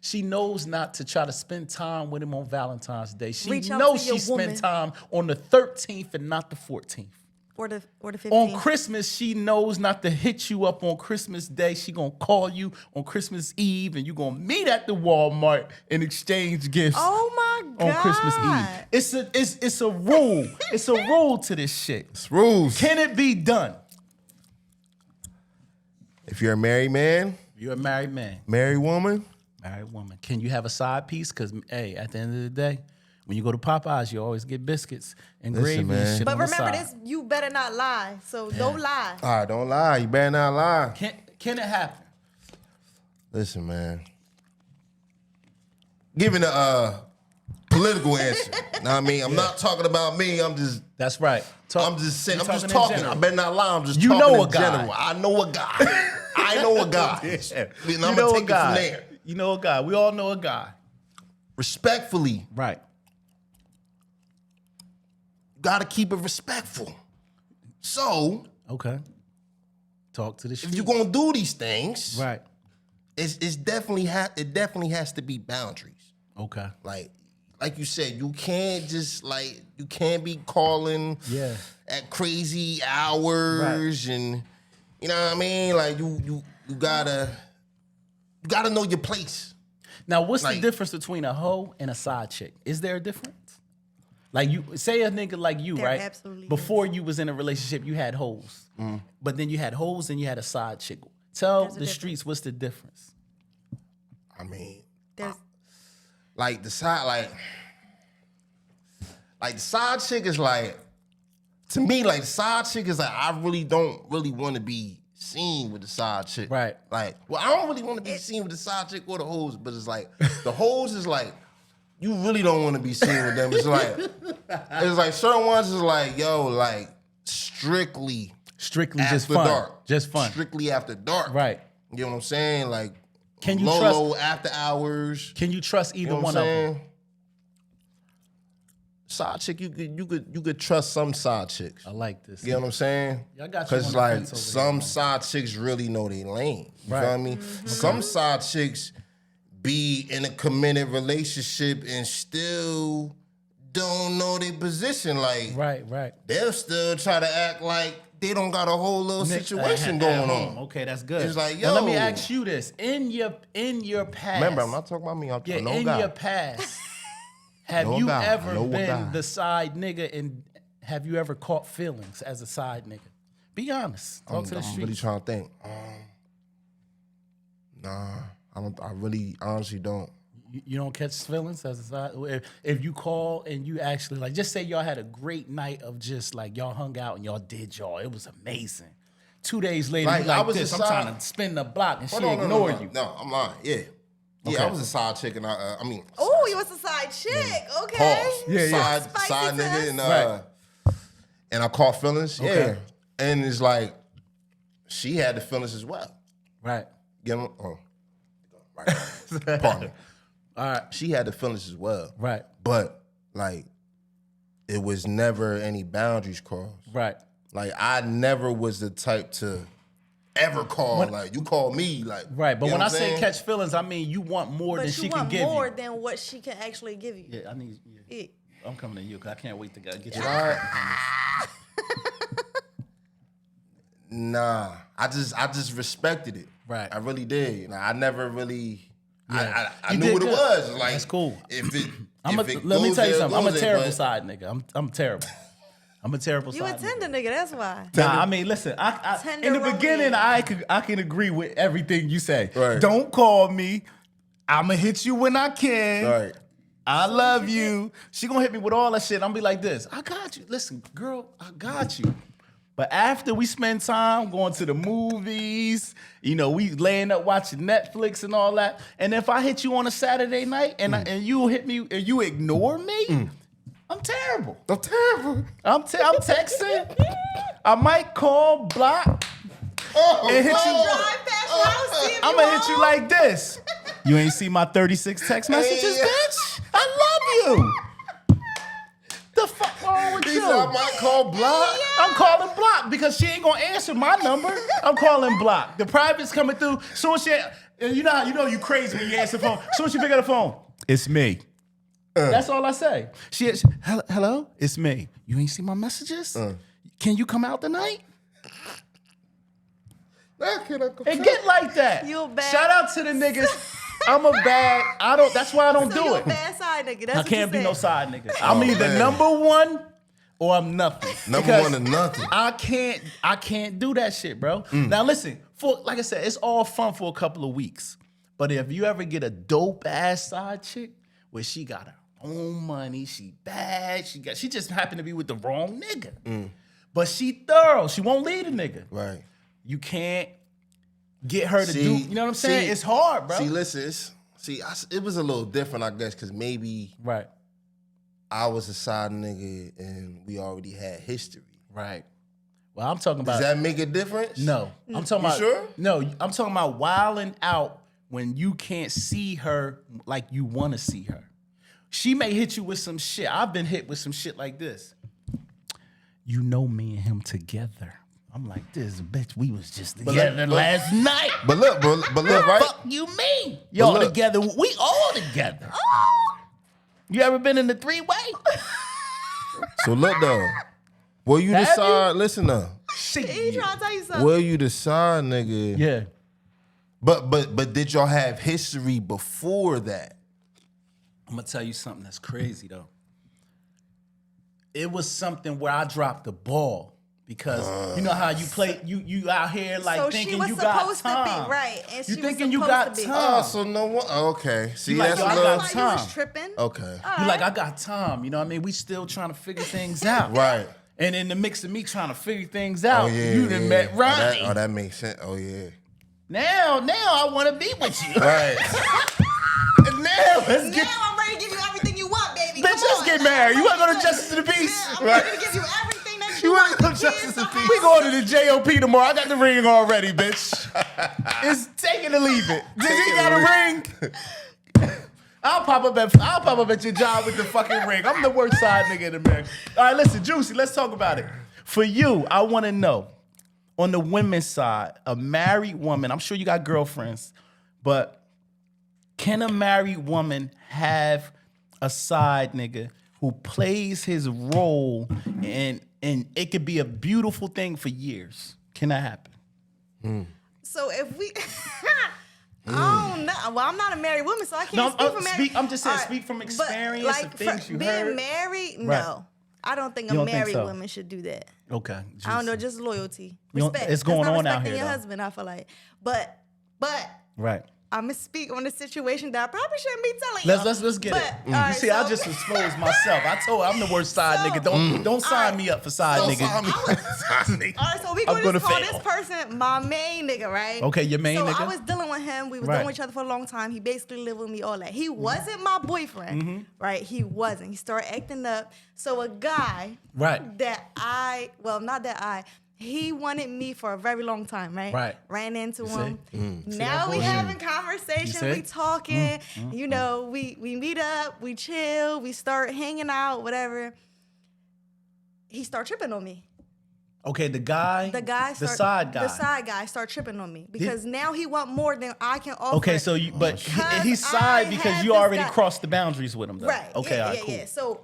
She knows not to try to spend time with him on Valentine's Day. She knows she spent time on the 13th and not the 14th. Or the 15th. On Christmas, she knows not to hit you up on Christmas Day. She gonna call you on Christmas Eve, and you gonna meet at the Walmart and exchange gifts. Oh my God! On Christmas Eve, it's a rule. It's a rule to this shit. It's rules. Can it be done? If you're a married man, you're a married man. Married woman, Can you have a side piece? Because hey, at the end of the day, when you go to Popeyes, you always get biscuits and gravy and shit. But on remember the side. this, you better not lie. So don't lie. All right, don't lie. You better not lie. Can it happen? Listen, man. Giving a political answer. Know what I mean? I'm not talking about me. I'm just. That's right. I'm just saying. I'm just talking. I better not lie. I'm just talking in general. I know a guy. I know a guy. And I'm gonna take it from there. You know a guy. We all know a guy. Respectfully. Right. Gotta keep it respectful. So. Okay. Talk to the street. If you're gonna do these things. Right. It definitely has to be boundaries. Okay. Like you said, you can't just you can't be calling at crazy hours and you know what I mean? Like you gotta know your place. Now, what's the difference between a hoe and a side chick? Is there a difference? Like you say a nigga like you, there right? Absolutely. Before you was in a relationship, you had hoes. But then you had hoes and you had a side chick. Tell the streets what's the difference. I mean, there's the side chick is to me, the side chick is I don't really want to be seen with the side chick. Right. I don't really want to be seen with the side chick or the hoes, but it's the hoes is you really don't want to be seen with them. It's certain ones is strictly just fun. Dark. Just fun. Strictly after dark. Right. You know what I'm saying? Can you low after hours. Can you trust either one of them? Side chick, you could trust some side chicks. I like this. You know what I'm saying? I got you. Because some side chicks really know their lane. You feel me? Mm-hmm. Some side chicks be in a committed relationship and still don't know their position. Right. They'll still try to act like they don't got a whole little situation going on. Okay, that's good. It's yo. Now, let me ask you this: in your past, remember, I'm not talking about me. I'm talking about your past, have you ever been the side nigga, and have you ever caught feelings as a side nigga? Be honest. Talk to the streets. I'm really trying to think. Nah, I don't. I really, honestly don't. You don't catch feelings as a side? If you call and you actually, just say y'all had a great night of just, y'all hung out and y'all did y'all. It was amazing. 2 days later, I'm trying to spin the block and she ignored you. No, I'm lying. Yeah. Yeah, I was a side chick and oh, you was a side chick. Okay. Pause. Yeah. Side nigga and I caught feelings. Okay. Yeah. And it's she had the feelings as well. Right. Get him. Oh, right. Pardon me. All right. She had the feelings as well. Right. But like, it was never any boundaries crossed. Right. Like, I never was the type to ever call, like, you call me, like. Right, but you know when I what I'm say saying? catch feelings, I mean you want more than But she you can want give more you. than what she can actually give you. Yeah, I need. Yeah. Yeah. I'm coming to you because I can't wait to get you. Nah, I just respected it. Right. I really did. Nah, I never really. Yeah. I You knew did what it good. was. Like, That's cool. If it. Let me goes tell you there, something. I'm a goes there, terrible but- side nigga. I'm terrible. I'm a terrible You side a tender nigga. nigga, that's why. Nah, I mean, listen. I in the Tender beginning, romance. I can agree with everything you say. Right. Don't call me. I'ma hit you when I can. Right. I love you. She gonna hit me with all that shit. I'm be like this. I got you. Listen, girl, I got you. But after we spend time going to the movies, you know, we laying up watching Netflix and all that. And if I hit you on a Saturday night and and you hit me and you ignore me, I'm terrible. I'm terrible. I'm texting. I might call, block, Oh, and hit you. Drive past your house, see if I'm you gonna hit you home. like this. You ain't see my 36 text messages, Yeah. bitch? I love you. The fuck wrong with He you? said I might call block. I'm calling block because she ain't gonna answer my number. I'm calling block. The private's coming through. Soon as she, and you know you crazy when you answer the phone. Soon as she pick up the phone, it's me. That's all I say. Hello, it's me. You ain't see my messages? Can you come out tonight? It get like that. You a bad- Shout out to the niggas. That's why I don't So do you it. a bad side nigga. That's I what can't you be no said. side nigga. I'm either man. number one or I'm nothing. Number Because one to nothing. I can't do that shit, bro. Now listen, like I said, it's all fun for a couple of weeks. But if you ever get a dope ass side chick where she got her own money, she bad, she just happened to be with the wrong nigga. But she thorough. She won't lead a nigga. Right. You can't get her to do, you know what I'm saying? It's hard, bro. See, listen, it was a little different, I guess, because maybe Right. I was a side nigga and we already had history. Right. Well, I'm talking about Does that make a difference? No, I'm talking You about. sure? No, I'm talking about wilding out when you can't see her like you want to see her. She may hit you with some shit. I've been hit with some shit like this. You know me and him together. I'm like, this bitch, we was just together last night. But look, right? Fuck you mean? Y'all look. together. We all together. You ever been in the three-way? So look though, will you Have decide? Listen though, He trying to tell you something. will you decide, nigga? Yeah. But did y'all have history before that? I'm gonna tell you something that's crazy though. It was something where I dropped the ball because you know how you play, you out here like So thinking she was you got supposed time. to be right, and You she thinking was you got supposed to be. time. Oh, so no one. Okay, see You like, that's yo, a I little. got Like you was time. tripping. Okay, You like I got time. You know what I mean? We still trying to figure things out. right. And in the mix of me trying to figure things out, Oh yeah, you done yeah. met Ronnie. That makes sense. Oh yeah, Now I want to be with you. right. Now let's get. Now I'm ready to give you everything you want, baby. Bitch, Come let's on. get married. You I'm want to go ready to Justice of the Peace? Yeah, I'm ready to give you everything that you wanna want. go The Justice kids, and the Peace? We house. going to the JOP tomorrow. I got the ring already, bitch. It's take it or leave it. Did he got a ring? I'll pop up at your job with the fucking ring. I'm the worst side nigga in America. All right, listen, Juicy, let's talk about it. For you, I want to know, on the women's side, a married woman, I'm sure you got girlfriends, but can a married woman have a side nigga who plays his role and it could be a beautiful thing for years? Can that happen? So if we, I don't know. Well, I'm not a married woman, so I can't No, speak from married. I'm just saying, All right, speak from but, experience like, and things for you being heard. married, Right. no, I don't think You a don't think married so? woman should do that. Okay. I don't know, Juicy. just loyalty, You don't- respect. it's going That's not on out respecting here, your though. husband, I feel like, but Right. I'm gonna speak on a situation that I probably shouldn't be telling you. Let's get it. All right, You see, I so- just exposed myself. I told her I'm the worst side So- nigga. Don't sign right. me up for side Don't nigga. sign me All right, so we I'm gonna gonna just call fail. this person my main nigga, right? Okay, your main so nigga? I was dealing with him. We was Right. dealing with each other for a long time. He basically lived with me, all that. He wasn't my boyfriend, right? He wasn't. He started acting up. So a guy Right. that not that He wanted me for a very long time, right? Right. Ran into You him. See Now that we bullshit? having conversation, You we see? talking, you know, we meet up, we chill, we start hanging out, whatever. He start tripping on me. Okay, the side guy. The side guy start tripping on me because now he want more than I can offer. Okay, so he's side because you already crossed the boundaries with him, though. Right. Okay, yeah, all right, yeah, cool. yeah. So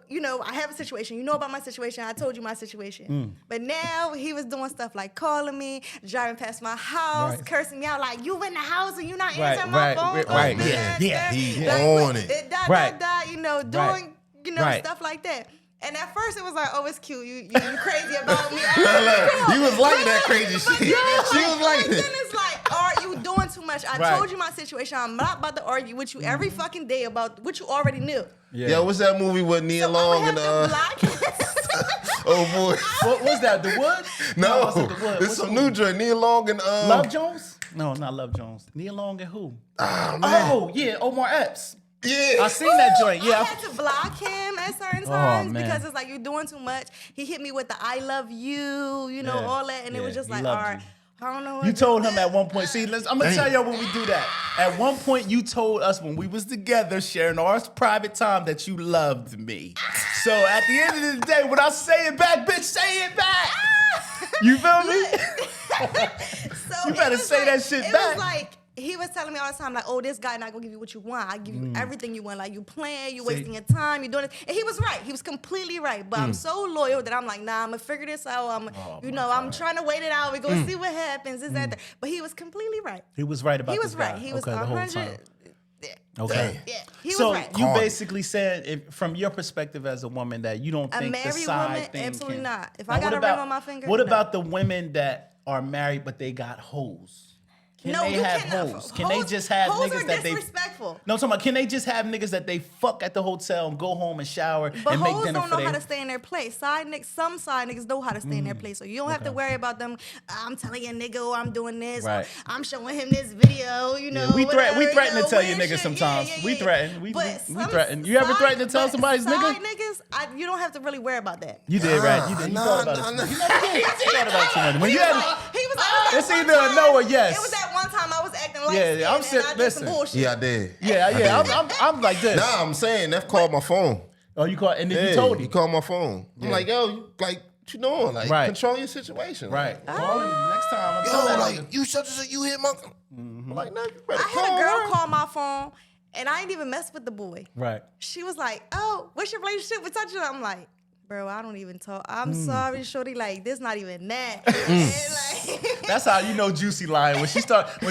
you know, I have a situation. You know about my situation. I told you my situation. But now he was doing stuff like calling me, driving past my house, Right. cursing me out like, you in the house and you not Right, answering my right, phone. right, calls, yeah. He Like, on it. Right. You know, doing, Right. you know, Right. stuff like that. And at first it was like, oh, it's cute. You crazy about me. You was like that crazy shit. She was like Then that. it's like, are you doing too much? I Right. told you my situation. I'm not about to argue with you every fucking day about what you already knew. Yeah. Yo, what's that movie with Nia So Long I'm and gonna have to block oh boy. What was that? The Wood? No, was it The Wood? it's What's some the new movie? joint. Nia Long and Love Jones? No, not Love Jones. Neil Long and who? Oh, yeah, Omar Epps. Yeah. I seen that joint. I Yeah. had to block him at certain times man. because it's like you're doing too much. He hit me with the I love you, you know, Yeah. all that. And it was Yeah, just he like, all loved right, you. I don't know what You to told do. him at one point. See, I'm gonna tell y'all when we do that. At one point, you told us when we was together sharing our private time that you loved me. So at the end of the day, when I say it back, bitch, say it back. You feel me? So You it better was say like- that shit it back. was like, he was telling me all the time, like, oh, this guy not gonna give you what you want. I give you everything you want. Like, you playing, you wasting your time, you doing it. And he was right. He was completely right. But I'm so loyal that I'm like, nah, I'm gonna figure this out. I'm trying to wait it out. We're gonna see what happens. This, that. But he was completely right. He was right about He this was right. guy. He was okay, the whole 100. time. Yeah. Okay. Yeah, he So was right. you Karma. basically said, from your perspective as a woman, that you don't A think the married side woman? thing Absolutely can- not. If Now, I got what a ring on my finger, What no. about the women that are married but they got hoes? Can No, they you have cannot. hoes? Can they just have hoes niggas are that they? disrespectful. No, I'm talking about, can they just have niggas that they fuck at the hotel and go home and shower But and make hoes dinner don't for know how their? to stay in their place. Some side niggas know how to stay in their place. So you don't have to worry about them. I'm telling your nigga, oh, I'm doing this. Right. Or I'm showing him this video. You know, we whatever, threaten to tell your weird niggas shit. sometimes. Yeah, yeah, We yeah. threaten. We But some threaten. You ever side- threatened to tell but somebody's side nigga? niggas, you don't have to really worry about that. You did, right? You did. You thought about it. nah. You never did. You thought about it too much. When He you was had, like, It's either a no or yes. It was that one time I was acting like Yeah, I'm and I did some listen. bullshit. Yeah, I did. yeah. I'm like this. Nah, I'm saying Neff called my phone. Oh, you called, and then Yeah, you told he him. called my phone. I'm like, yo, what you doing? Like, Right. control your situation. Right. Call him next time. I'm Yo, telling like, you. you such you hit my. I'm like, no, you better I had a call girl her. call my phone, and I didn't even mess with the boy. Right. She was like, oh, what's your relationship with such and I'm like, bro, I don't even talk. I'm sorry, shorty. Like, this not even that. And like, That's how you know Juicy lying. When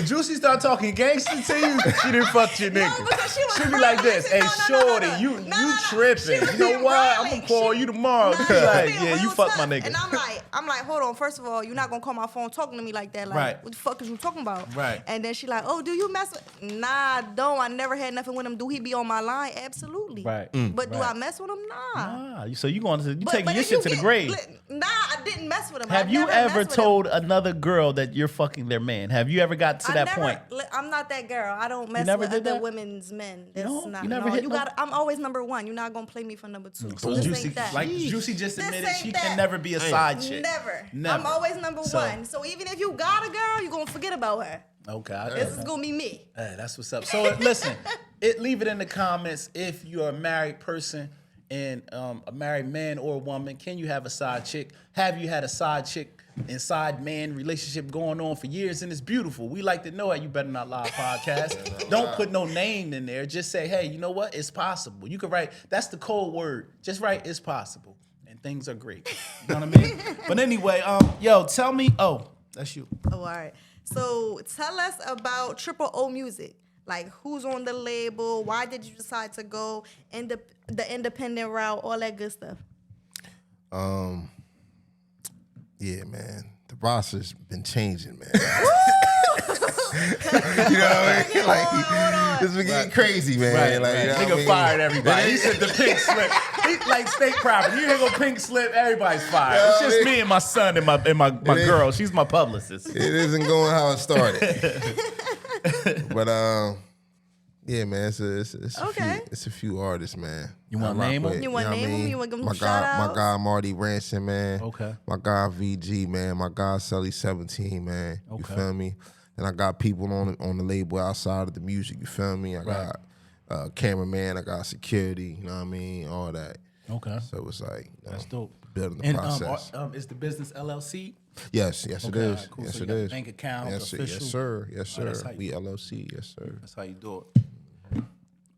Juicy start talking gangster to you, she didn't fuck your nigga. No, because she was be like this, hey, No, shorty, no. you No. tripping. She was You know being what? real, I'm gonna like, call she- you tomorrow. Nah, Be she was like, being yeah, you real fuck my tough. nigga. And I'm like, hold on. First of all, you're not gonna call my phone talking to me like that. Like, Right. what the fuck is you talking about? Right. And then she like, oh, do you mess with? Nah, I don't. I never had nothing with him. Do he be on my line? Absolutely. Right. But do Right. I mess with him? Nah. So you But taking your if shit you to the get- grave. Nah, I didn't mess with him. Have I you never ever messed with told another girl that you're fucking their man? Have you ever got to I that never, point? I'm not that girl. I don't mess never with did other that? women's men. That's No? not. You never no, hit you no- got. I'm always number one. You're not gonna play me for number two. So this Juicy, ain't that. like Juicy just This admitted, ain't she that. can never be a side chick. Never. Never. I'm always number So- one. So even if you got a girl, you're gonna forget about her. Okay. I This get is that. gonna be me. Hey, that's what's up. So listen, leave it in the comments if you're a married person and a married man or a woman. Can you have a side chick? Have you had a side chick and side man relationship going on for years? And it's beautiful. We like to know at You Better Not Lie podcast. Don't put no name in there. Just say, hey, you know what? It's possible. You can write. That's the code word. Just write it's possible, and things are great. You know what I mean? But anyway, yo, tell me. Oh, that's you. Oh, all right. So tell us about Triple O Music. Like, who's on the label? Why did you decide to go the independent route? All that good stuff. Yeah, man. The roster's been changing, man. You know what I mean? Like, this been getting crazy, man. Like, you know what I Nigga mean? fired everybody. He said the pink slip. He like state property. You here go pink slip, everybody's fired. It's just me and my son and my girl. She's my publicist. It isn't going how it started. But Yeah, man. It's Okay. a few artists, man. You wanna I rock name 'em? with, You wanna know what name I 'em? mean? You wanna give 'em my shout guy, my outs? guy Marty Ranson, man. Okay. My guy VG, man. My guy Sully 17, man. You Okay. feel me? And I got people on the label outside of the music. You feel me? I got cameraman. I got security. You know what I mean? All that. Okay. So it's like That's dope. building the And process. is the business LLC? Yes, it Okay, is. all right, cool. Yes, So it you got is. bank account, yes, official? yes, sir. Yes, Oh, that's sir. how you We do it. LLC. Yes, sir. That's how you do it.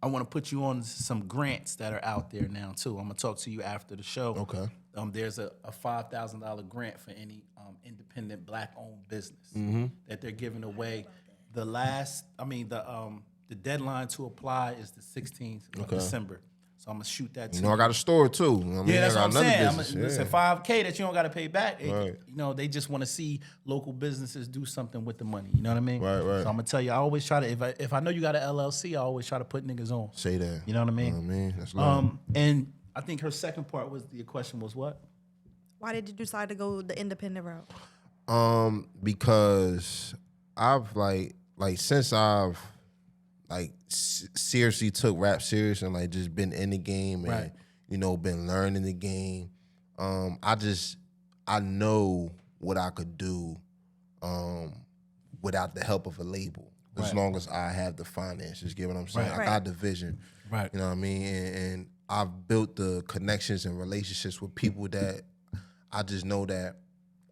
I want to put you on some grants that are out there now too. I'm gonna talk to you after the show. Okay. There's a $5,000 grant for any independent Black-owned business Mm-hmm. that they're giving away. The deadline to apply is the 16th of December. So I'm gonna shoot that to You know, I got a store too. You know what I mean? Yeah, that's I what I'm got another saying. business, It's yeah. a $5K that you don't got to pay back. Right. You know, they just want to see local businesses do something with the money. You know what I mean? Right. So I'm gonna tell you, I always try to if I know you got an LLC, I always try to put niggas on. Say that. You know what I mean? You know what I mean? That's love. And I think her second part was the question was what? Why did you decide to go the independent route? Because I've since I've seriously took rap serious and like just been in the game and Right. you know been learning the game. I know what I could do without the help of a label. As Right. long as I have the finances, get what I'm saying? Right. I got the vision. Right. You know what I mean? And I've built the connections and relationships with people that I just know that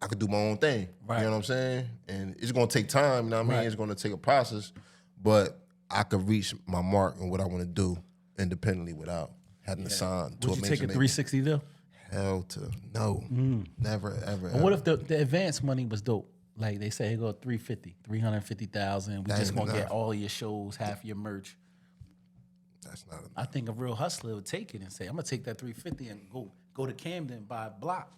I could do my own thing. Right. You know what I'm saying? And it's gonna take time, you know what I mean? Right. It's gonna take a process, but I could reach my mark and what I want to do independently without having to sign to Would a you major take a label. 360 deal? Hell to no. Never, ever, Or what if the advance money was dope? Like they say, it go 350,000. We That just ain't gonna get enough. all of your shows, half of your merch. That's not enough. I think a real hustler would take it and say, I'm gonna take that 350 and go to Camden and buy a block.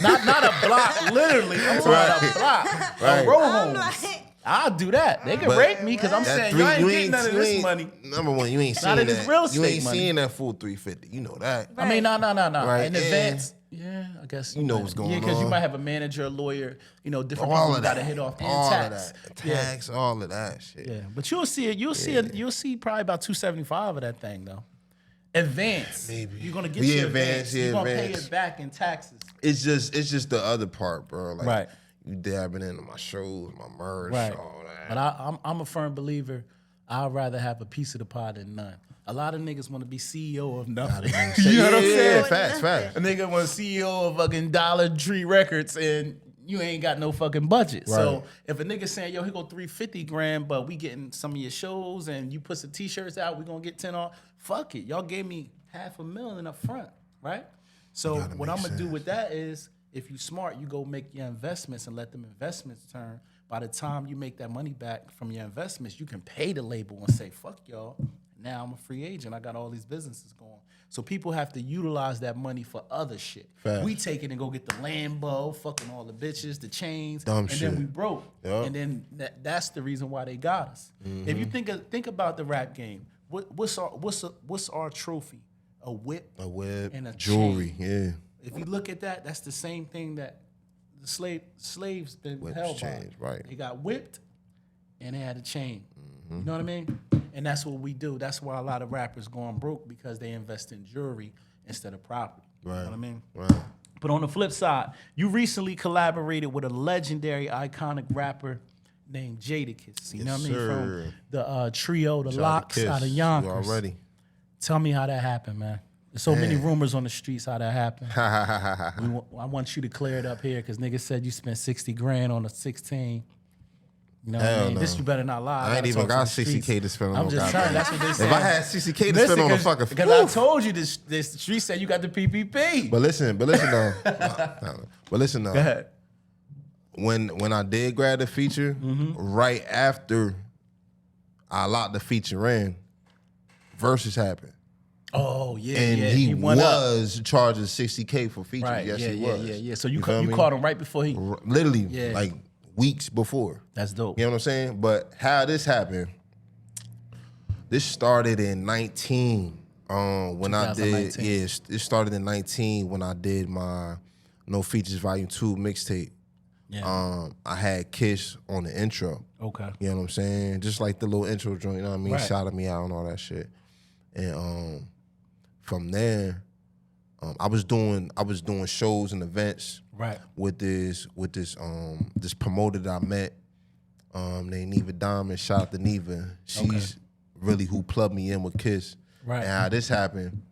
not a block, literally. I'm talking about a block. Right. A row I'm homes. like, I'll do that. They can But rake me because I'm saying y'all ain't getting none of this money. Number one, you ain't Not seeing in this that. real You estate ain't money. seeing that full 350. You know that. I mean, no. Right, In yeah. advance, yeah, I guess You know might- what's going Yeah, because you on. might have a manager, a lawyer, different All people of got that. to hit off and all tax. of that. Tax, all of that shit. Yeah, but you'll see it. You'll see probably about 275 of that thing though. Advance. Maybe. You're gonna get Yeah, your advance, advance. yeah, You're gonna advance. pay it back in taxes. It's just the other part, bro. Like Right. you dabbing into my shows, my merch, Right. all that. But I'm a firm believer. I'd rather have a piece of the pie than none. A lot of niggas want to be CEO of nothing. You know what I'm saying? Yeah, facts. A nigga was CEO of fucking Dollar Tree Records and you ain't got no fucking budget. So Right. if a nigga saying, yo, he go 350 grand, but we getting some of your shows and you put some t-shirts out, we gonna get 10 off. Fuck it. Y'all gave me $500,000 up front, right? So what I'm gonna do with that is if you smart, you go make your investments and let them investments turn. By the time you make that money back from your investments, you can pay the label and say, fuck y'all. Now I'm a free agent. I got all these businesses going. So people have to utilize that money for other shit. Facts. We take it and go get the Lambo, fucking all the bitches, the chains, Dumb and shit. then we broke. Yup. And then that's the reason why they got us. If you think about the rap game, what's our trophy? A whip, A whip, and a jewelry, chain. yeah. If you look at that, that's the same thing that the slaves been Whips, held chains, by. right. They got whipped and they had a chain. Mm-hmm. You know what I mean? And that's what we do. That's why a lot of rappers going broke because they invest in jewelry instead of property. You know Right. what I mean? Right. But on the flip side, you recently collaborated with a legendary, iconic rapper named JADAKISS. You know what I mean? sir. From the trio, the Locks Kiss. out of You Yonkers. already. Tell me how that happened, man. There's so many rumors on the streets how that happened. I I want you to clear it up here because niggas said you spent 60 grand on a 16. You know what I Hell mean? no. This you better not lie. ain't gotta even talk got to the 60K streets. to spend on I'm no just goddamn- saying, that's what they said. If I had 60K to spend on a fucking because I told you this the street said you got the PPP. But listen though. But listen though. Go ahead. When I did grab the feature, right after I locked the feature in, Versus happened. Oh yeah, And yeah. he went up. was charging 60K for features. Right. Yes, yeah, he yeah, was. yeah. So you feel me? caught him right before he. Literally, Yeah. like weeks before. That's dope. You know what I'm saying? But how this happened, this started in 19. When I did, 2019. it started in 19 when I did my No Features Volume 2 mixtape I had Kiss on the intro. Okay. You know what I'm saying? Just like the little intro joint, you know what I mean? Right. Shouted me out and all that shit. And from there, I was doing shows and events with this promoter that I met named Neva Diamond. Shout out to Neva. She's really who plugged me in with Kiss. Right. And how this happened,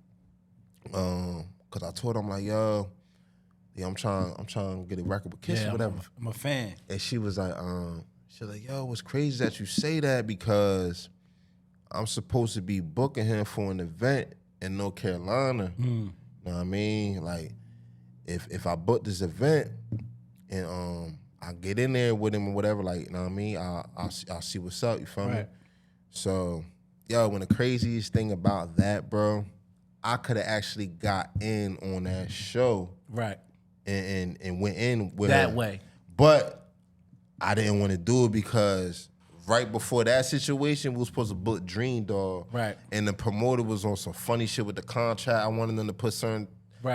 cause I told her, I'm like, yo, I'm trying to get a record with Kiss or whatever. I'm a fan. And she was like, yo, what's crazy that you say that, because I'm supposed to be booking him for an event in North Carolina. You know what I mean? Like, if I book this event and I get in there with him or whatever, like, you know what I mean? I'll see what's up, you feel me? So, yo, when the craziest thing about that, bro, I could have actually got in on that show. Right. And went in with That her. way. But I didn't want to do it because right before that situation, we were supposed to book Dream Dog. Right. And the promoter was on some funny shit with the contract. I wanted them to put certain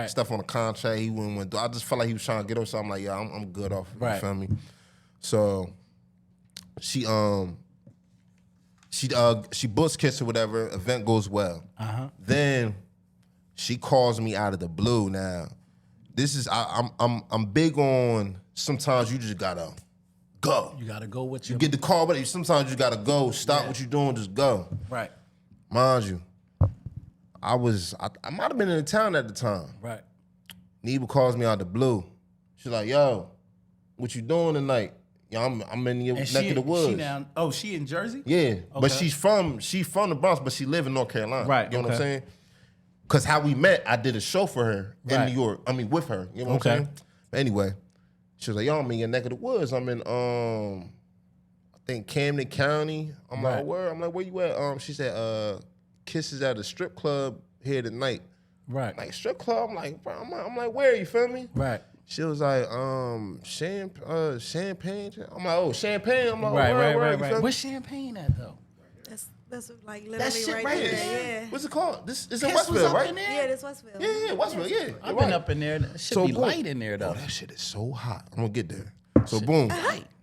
stuff on the contract. He wouldn't do. I just felt like he was trying to get up. So I'm like, yeah, I'm good off. You feel me? So she books Kiss or whatever. Event goes well. Then she calls me out of the blue. Now, this is I'm big on, sometimes you just gotta go. You gotta go with you get the call, but sometimes you gotta go. Stop what you're doing, just go. Right. Mind you, I might have been in the town at the time. Right. Neva calls me out of the blue. She's like, yo, what you doing tonight? Yo, I'm in your neck of the woods. She in Jersey? Yeah. Okay. But she's from the Bronx, but she live in North Carolina. Right. You know what I'm saying? Because how we met, I did a show for her in New York. I mean, with her. You know what I'm saying? But anyway, she was like, yo, I'm in your neck of the woods. I'm in, I think, Camden County. I'm like, where? I'm like, where you at? She said, Kiss is at a strip club here tonight. Right. Like, strip club? I'm like, bro, I'm like, where? You feel me? Right. She was like, Champagne? I'm like, oh, Champagne? I'm like, right. Where's Champagne at, though? That's like literally That shit right here. there. Yeah. What's it called? This is in Kiss was Westville, up right? in there? Yeah, this Westville. Yeah, Westville, yeah. I've been up in there. It should be light in there, though. Oh, that shit is so hot. I'm gonna get there. So boom,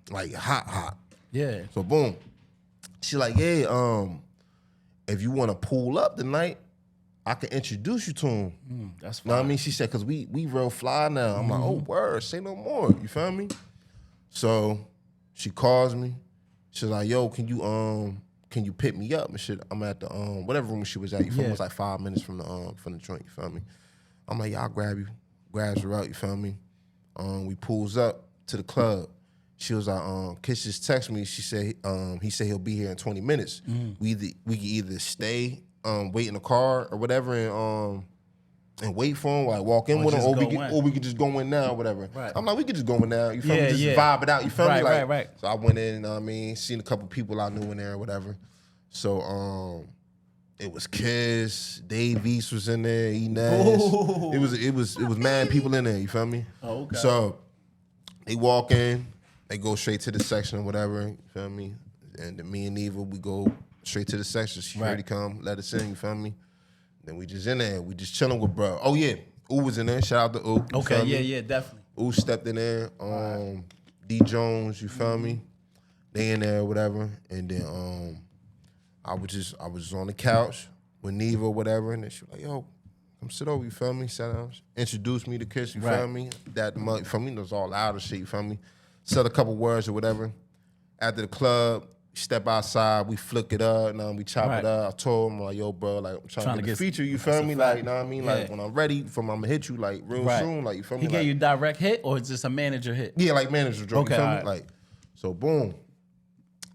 like hot. Yeah. So boom, she like, yeah, if you want to pull up tonight, I can introduce you to him. That's fine. Know what I mean? She said, cause we real fly now. I'm like, oh word, say no more. You feel me? So she calls me. She's like, yo, can you pick me up and shit? I'm at the whatever room she was at. You feel me? It was like 5 minutes from the joint. You feel me? I'm like, yeah, I'll grab you. Grabs her out. You feel me? We pulls up to the club. She was like, Kiss just text me. She said, he said he'll be here in 20 minutes. We can either stay, wait in the car or whatever, and wait for him, like walk in with him, or we could just go in now, or whatever. Right. I'm like, we could just go in now. You feel me? Just vibe it out. You feel me? Like, Right. So I went in. You know what I mean, seen a couple people I knew in there, or whatever. So it was Kiss, Dave East was in there, Enes. It was mad people in there. You feel me? Oh, okay. So they walk in, they go straight to the section or whatever. You feel me? And then me and Neva, we go straight to the section. She ready to come, let us in. You feel me? Then we just in there. We just chilling with bro. Oh yeah, Oo was in there. Shout out to Oo. Okay, yeah, definitely. Oo stepped in there. D Jones, you feel me? They in there or whatever. And then I was on the couch with Neva or whatever, and then she was like, yo, come sit over, you feel me? Sat down, introduced me to Kiss, you feel me? That the mug, you feel me? It was all out of shit, you feel me? Said a couple words or whatever. After the club, step outside, we flick it up, we chop it up. I told him, like, yo, bro, like, I'm trying to get the feature, you feel me? Like, you know what I mean? Like, when I'm ready, I'm gonna hit you, like, real soon, like, you feel me? He gave you direct hit, or is this a manager hit? Yeah, like manager drunk, you feel me? Right. Like, so boom.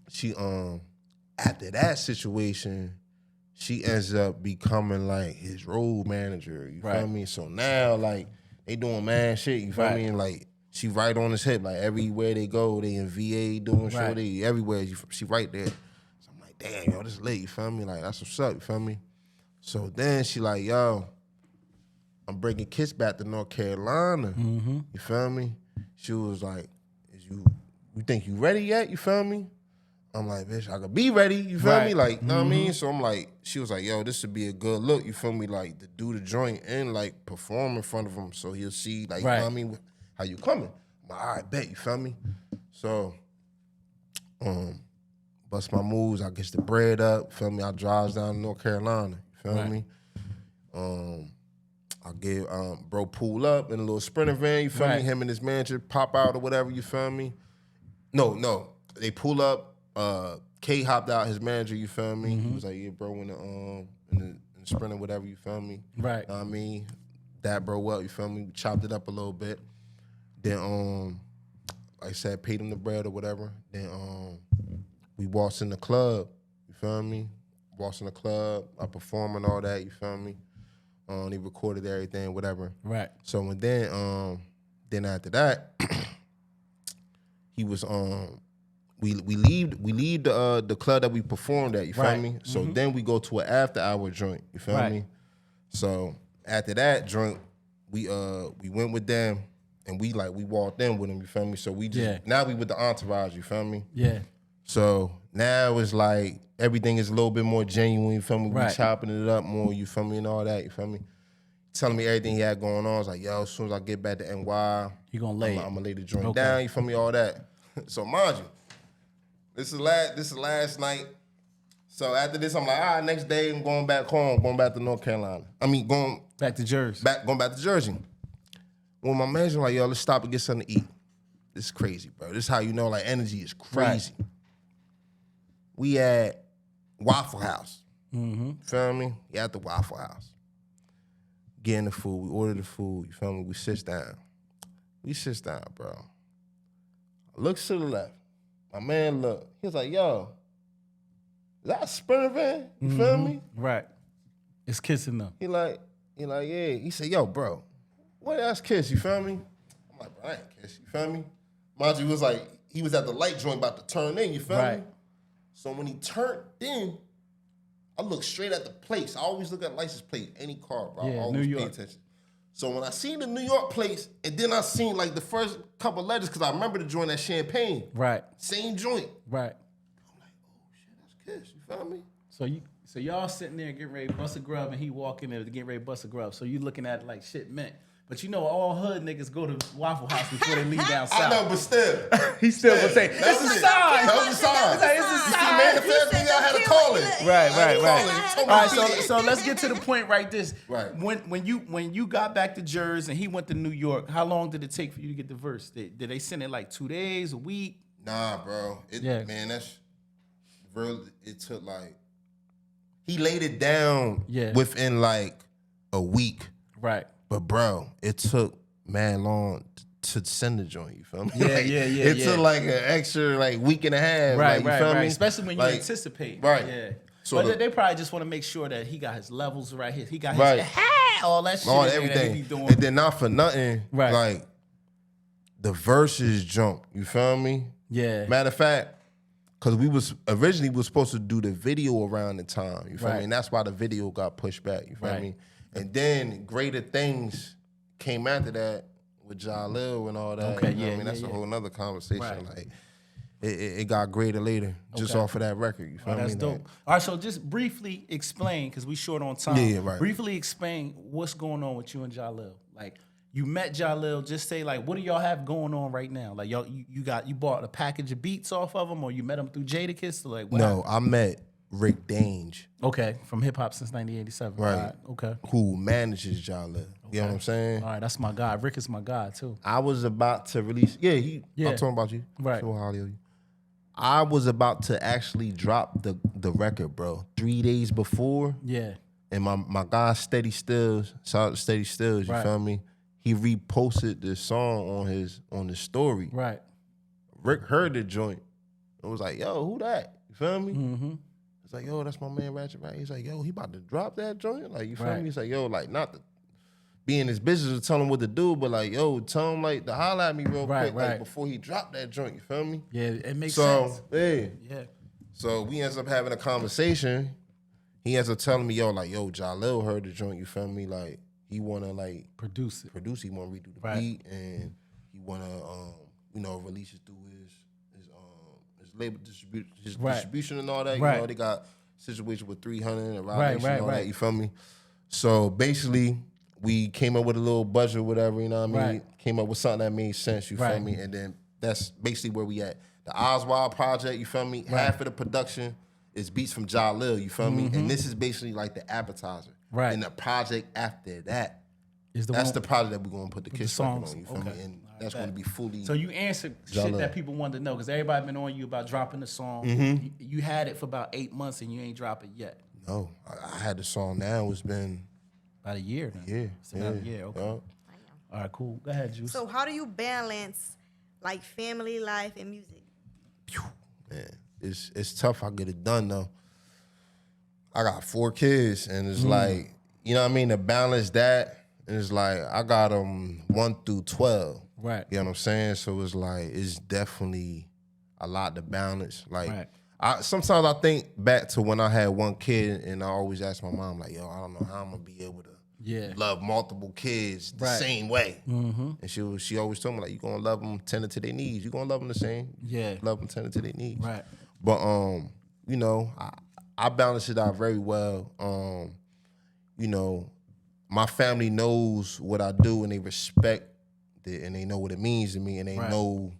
She, after that situation, she ends up becoming, like, his road manager, you feel me? So now, like, they doing mad shit, you feel me? And, like, she right on his hip, like everywhere they go, they in VA doing shit, they everywhere, she right there. So I'm like, damn, yo, this late, you feel me? Like, that's what's up, you feel me? So then she like, yo, I'm bringing Kiss back to North Carolina, you feel me? She was like, you think you ready yet, you feel me? I'm like, bitch, I could be ready, you feel me? Like, know what I mean? So I'm like, she was like, yo, this would be a good look, you feel me? Like, to do the joint and, like, perform in front of him so he'll see, like, you know what I mean? How you coming? like, all right, bet, you feel me? So, bust my moves, I get the bread up, feel me? I drives down to North Carolina, you feel me? I get bro pull up in a little Sprinter van, you feel me? Him and his manager pop out or whatever, you feel me? No, they pull up. K hopped out, his manager, you feel me? He was like, yeah, bro, in the Sprinter, whatever, you feel me? Right. Know what I mean, that bro up, you feel me? We chopped it up a little bit. Then, like I said, paid him the bread or whatever. Then we waltzed in the club, you feel me? Waltzed in the club, I perform and all that, you feel me? He recorded everything, whatever. Right. So and then after that, he was we leave the club that we performed at, you feel me? So then we go to an after hour joint, you feel me? So after that joint, we went with them and we walked in with them, you feel me? So we just now we with the entourage, you feel me? Yeah. So now it's like everything is a little bit more genuine, you feel me? We chopping it up more, you feel me, and all that, you feel me? Telling me everything he had going on. I was like, yo, as soon as I get back to NY, you gonna lay I'm gonna lay the joint down, you feel me, all that. So mind you, this is last night. So after this, I'm like, all right, next day I'm going back home, going back to North Carolina. I mean, going back to Jersey. Going back to Jersey. When my manager like, yo, let's stop and get something to eat. This is crazy, bro. This is how you know, like, energy is crazy. We at Waffle House. Feel me? We at the Waffle House. Getting the food. We order the food. You feel me? We sit down. Bro. I look to the left. My man look. He was like, yo, is that a Sprinter van? You feel me? Right. It's kissing them. He like, yeah. He said, yo, bro, what else kiss? You feel me? I'm like, bro, I ain't kiss. You feel me? Mind you, he was like, he was at the light joint about to turn in. You feel me? So when he turned in, I looked straight at the place. I always look at license plate, any car, bro. I always pay attention. So when I seen the New York place, and then I seen like the first couple letters, because I remember the joint at Champagne. Right. Same joint. Right. I'm like, oh shit, that's Kiss. You feel me? So y'all sitting there getting ready to bust a grub, and he walking there to get ready to bust a grub. So you looking at it like shit mint. But you know, all hood niggas go to Waffle House before they leave down south. I know, but still. He still gonna say, it's a sign. That was a sign. It's a sign. Man, the first thing I had to call it. Right. All right, so let's get to the point right this. Right. When you got back to Jersey and he went to New York, how long did it take for you to get the verse? Did they send it like 2 days, a week? Nah, bro. Man, that's real. It took like, he laid it down within like a week. Right. But bro, it took mad long to send the joint, you feel me? It took like an extra like week and a half. Right, like, you feel me? Especially when you like, anticipate. Right. Yeah. So but they probably just want to make sure that he got his levels right here. He got his all that shit. Everything. That he be doing. And then not for nothing, right. like the verses jump. You feel me? Yeah. Matter of fact, because we was originally supposed to do the video around the time. You feel me? And that's why the video got pushed back. You feel me? And then greater things came after that with Jalil and all that. Okay, you know what I mean? That's a whole nother conversation. Right. Like it got greater later, just off of that record. You feel me? That's dope. Like, all right, so just briefly explain, because we short on time. Yeah, right. Briefly explain what's going on with you and Jalil. Like, you met Jalil, just say like, what do y'all have going on right now? Like y'all, you bought a package of beats off of him, or you met him through JADAKISS? Or like, what no, happened? I met Rick Dange. Okay, from hip hop since 1987. Right. All right. Okay. Who manages Jalil. You know what I'm saying? All right, that's my guy. Rick is my guy too. I was about to release. I'm talking about you. Right. So highly of you. I was about to actually drop the record, bro. 3 days before. Yeah. And my guy Steady Stills, shout out to Steady Stills, you feel me? He reposted this song on his story. Right. Rick heard the joint and was like, yo, who that? You feel me? Mm-hmm. It's like, yo, that's my man Rachet Rab. He's like, yo, he about to drop that joint? Like, you feel me? He's like, yo, like, not to be in his business to tell him what to do, but like, yo, tell him like to holler at me real quick, like before he dropped that joint, you feel me? Yeah, it makes sense. Yeah. So we ends up having a conversation. He ends up telling me, yo, Jalil heard the joint, you feel me? Like, he wanna like produce it. He wanna redo the beat, and he wanna release it through his label distribution and all that. You know, they got situation with 300 and Rob Nation and all that, you feel me? So basically, we came up with a little budget or whatever, you know what I mean? Right. Came up with something that made sense, you feel Right. me? And then that's basically where we at. The Oswald project, you feel me? Half of the production is beats from Ja Lil, you feel me? And this is basically like the appetizer. Right. And the project after that, Is that's one- the project that we're gonna put the Kiss record songs. on, you feel Okay. me? And that's gonna be fully. So you answered Ja shit Lil. that people wanted to know because everybody been on you about dropping the song. Mm-hmm. You had it for about 8 months and you ain't drop it yet. No, I had the song now. It's been About a year now. yeah, It's about a year. Okay. All right, cool. Go ahead, Juice. So how do you balance like family life and music? Man, it's tough. I get it done though. I got 4 kids, and it's like, you know what I mean, to balance that, and it's like I got them 1 through 12. Right. You know what I'm saying? So it's like it's definitely a lot to balance. Like Right. sometimes I think back to when I had 1 kid, and I always ask my mom like, yo, I don't know how I'm gonna be able to love multiple kids the Right. same way. And she always told me like, you gonna love them tender to their needs. You gonna love them the same. Yeah. Love them tender to their needs. Right. But you know, I balance it out very well. You know, my family knows what I do and they respect it and they know what it means to me and they Right. know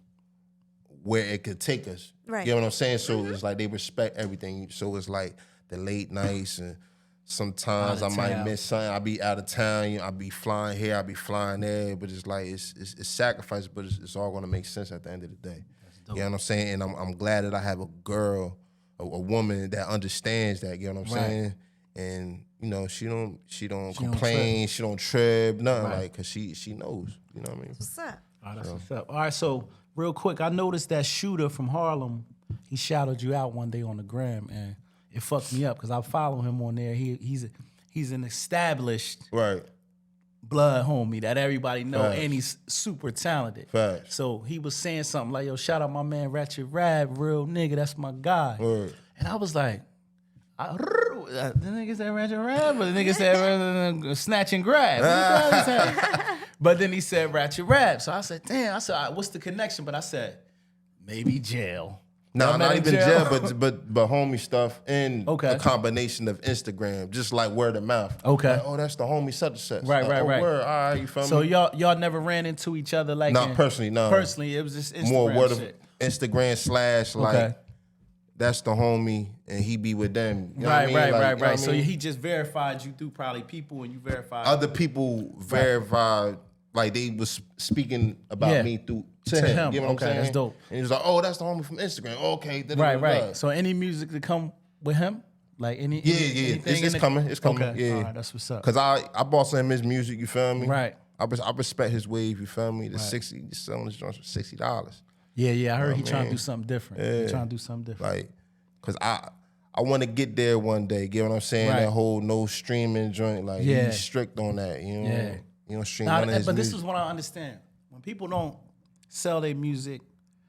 where it could take us. Right. You know what I'm saying? So it's like they respect everything. So it's like the late nights and sometimes I Out of might town. miss something. I be out of town. You know, I be flying here. I be flying there. But it's like it's sacrifice, but it's all gonna make sense at the end of the day. You know what I'm saying? And I'm glad that I have a girl, a woman that understands that. You know what I'm Right. saying? And you know she don't complain. She don't trip. Nothing Right. like because she knows. You know what I mean? What's up? Oh, that's what's up. All right, so real quick, I noticed that Shooter from Harlem, he shouted you out one day on the gram, and it fucked me up because I follow him on there. He's an established Right. blood homie that everybody know, Facts. and he's super talented. Facts. So he was saying something like, yo, shout out my man Rachet Rab, real nigga, that's my guy. Word. And I was like, the nigga said Rachet Rab, but the nigga said snatch and grab. What the fuck is that? But then he said Rachet Rab. So I said, damn, I said, what's the connection? But I said, maybe jail. No, Y'all met not in even jail, but homie stuff and Okay. a combination of Instagram, just like word of mouth. Okay. Like, oh, that's the homie such and such. Right, right, oh, right. Word. All right, you feel So me? y'all never ran into each other like Not personally, no. Personally, it was just Instagram More word shit. of Instagram / like Okay. that's the homie and he be with them. You know what I Right, mean? right, Like, right, you know what I right. So mean? he just verified you through probably people, and you verified Other people verified, like they was speaking about Yeah. me to To him. him. You know what Okay, I'm saying? that's dope. And he was like, oh, that's the homie from Instagram. Okay. Right, right. So any music to come with him, like any Yeah, anything it's in the- coming. It's coming. Okay. Yeah. All right, that's what's up. Cause I bought some of his music. You feel me? Right. I respect his wave. You feel me? The 60 selling his joints for $60. Yeah, I heard he trying to man. do something different. He trying to do something different. Like, cause I want to get there one day. Get what I'm saying? Right. That whole no streaming joint. Like Yeah. he's strict on that. You know. Yeah. You don't stream Now, none of his but this music. is what I understand. When people don't sell their music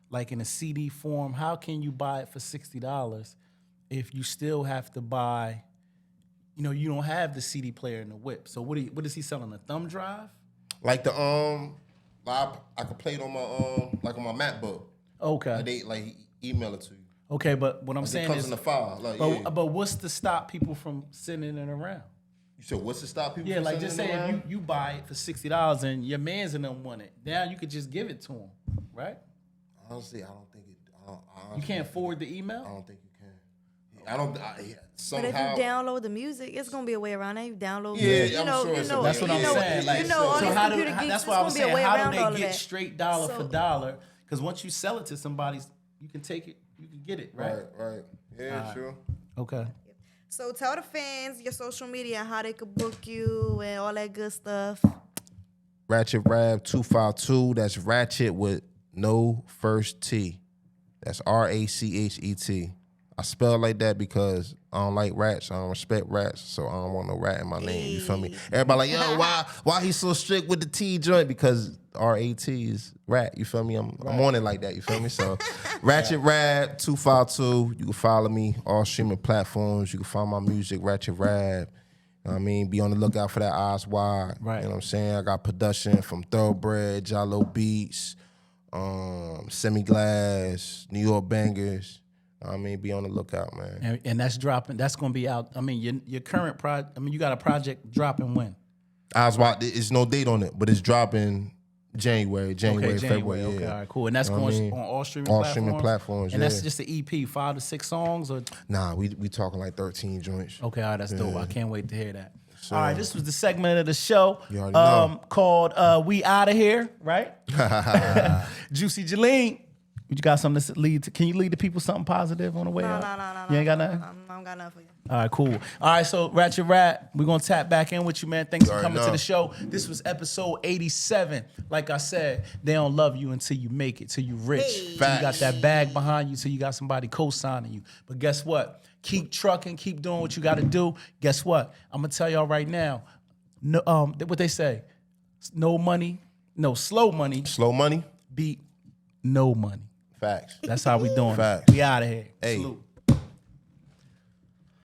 like in a CD form, how can you buy it for $60 if you still have to buy? You know, you don't have the CD player and the whip. So what is he selling? A thumb drive? Like the I could play it on my like on my MacBook. Okay. Like they like email it to you. Okay, but what I'm It saying comes is, in the file. Like yeah. but what's to stop people from sending it around? You said what's to stop people? Yeah, from like sending just it say if around? you buy it for $60 and your man's in them want it, now you could just give it to him, right? Honestly, I don't think it. You can't forward the I email. don't think you can. I don't. But if Somehow. you download the music, it's gonna be a way around it. You download Yeah, music. I'm sure it's a way. That's what I'm saying. Like, you know, all so these how do, computer geeks, that's it's why I was gonna be a saying, way how around do all they of get that. straight dollar for So- dollar? Because once you sell it to somebody, you can take it, you can get it, right? Right. Yeah, sure. Okay. So tell the fans your social media and how they could book you and all that good stuff. Rachet Rab 252. That's Ratchet with no first T. That's RACHET. I spell it like that because I don't like rats. I don't respect rats, so I don't want no rat in my name. You feel me? Everybody like, yo, why he so strict with the T joint? Because RAT is rat. You feel me? I'm on it like that. You feel me? So Rachet Rab 252. You can follow me all streaming platforms. You can find my music Rachet Rab. You know what I mean? Be on the lookout for that Eyes Wide. Right. You know what I'm saying? I got production from Thoroughbred, Jalo Beats, Semi Glass, New York Bangers. I mean, be on the lookout, man. And that's dropping. That's gonna be out. I mean, your current project. I mean, you got a project dropping when? I was about. It's no date on it, but it's dropping January, February. Okay, Yeah. all right, cool. And that's going on all streaming platforms? All streaming platforms, And yeah. that's just the EP, 5 to 6 songs? Or Nah, we talking like 13 joints. Okay, all right, that's dope. I can't wait to hear that. So, all right, this was the segment of the show You already know. called We Outta Here, right? Juicy Jalene, you got something to lead to? Can you lead the people something positive on the way out? No. You ain't got nothing? I don't got nothing for you. All right, cool. All right, so Rachet Rab, we're going to tap back in with you, man. Thanks for already coming to know. the show. This was episode 87. Like I said, they don't love you until you make it, till you rich. Till you got Facts. that bag behind you, till you got somebody co-signing you. But guess what? Keep trucking, keep doing what you got to do. Guess what? I'm going to tell y'all right now, no, what they say, slow money Slow money. beat no money. Facts. That's how we doing. Facts. We out of here. Hey. Salute.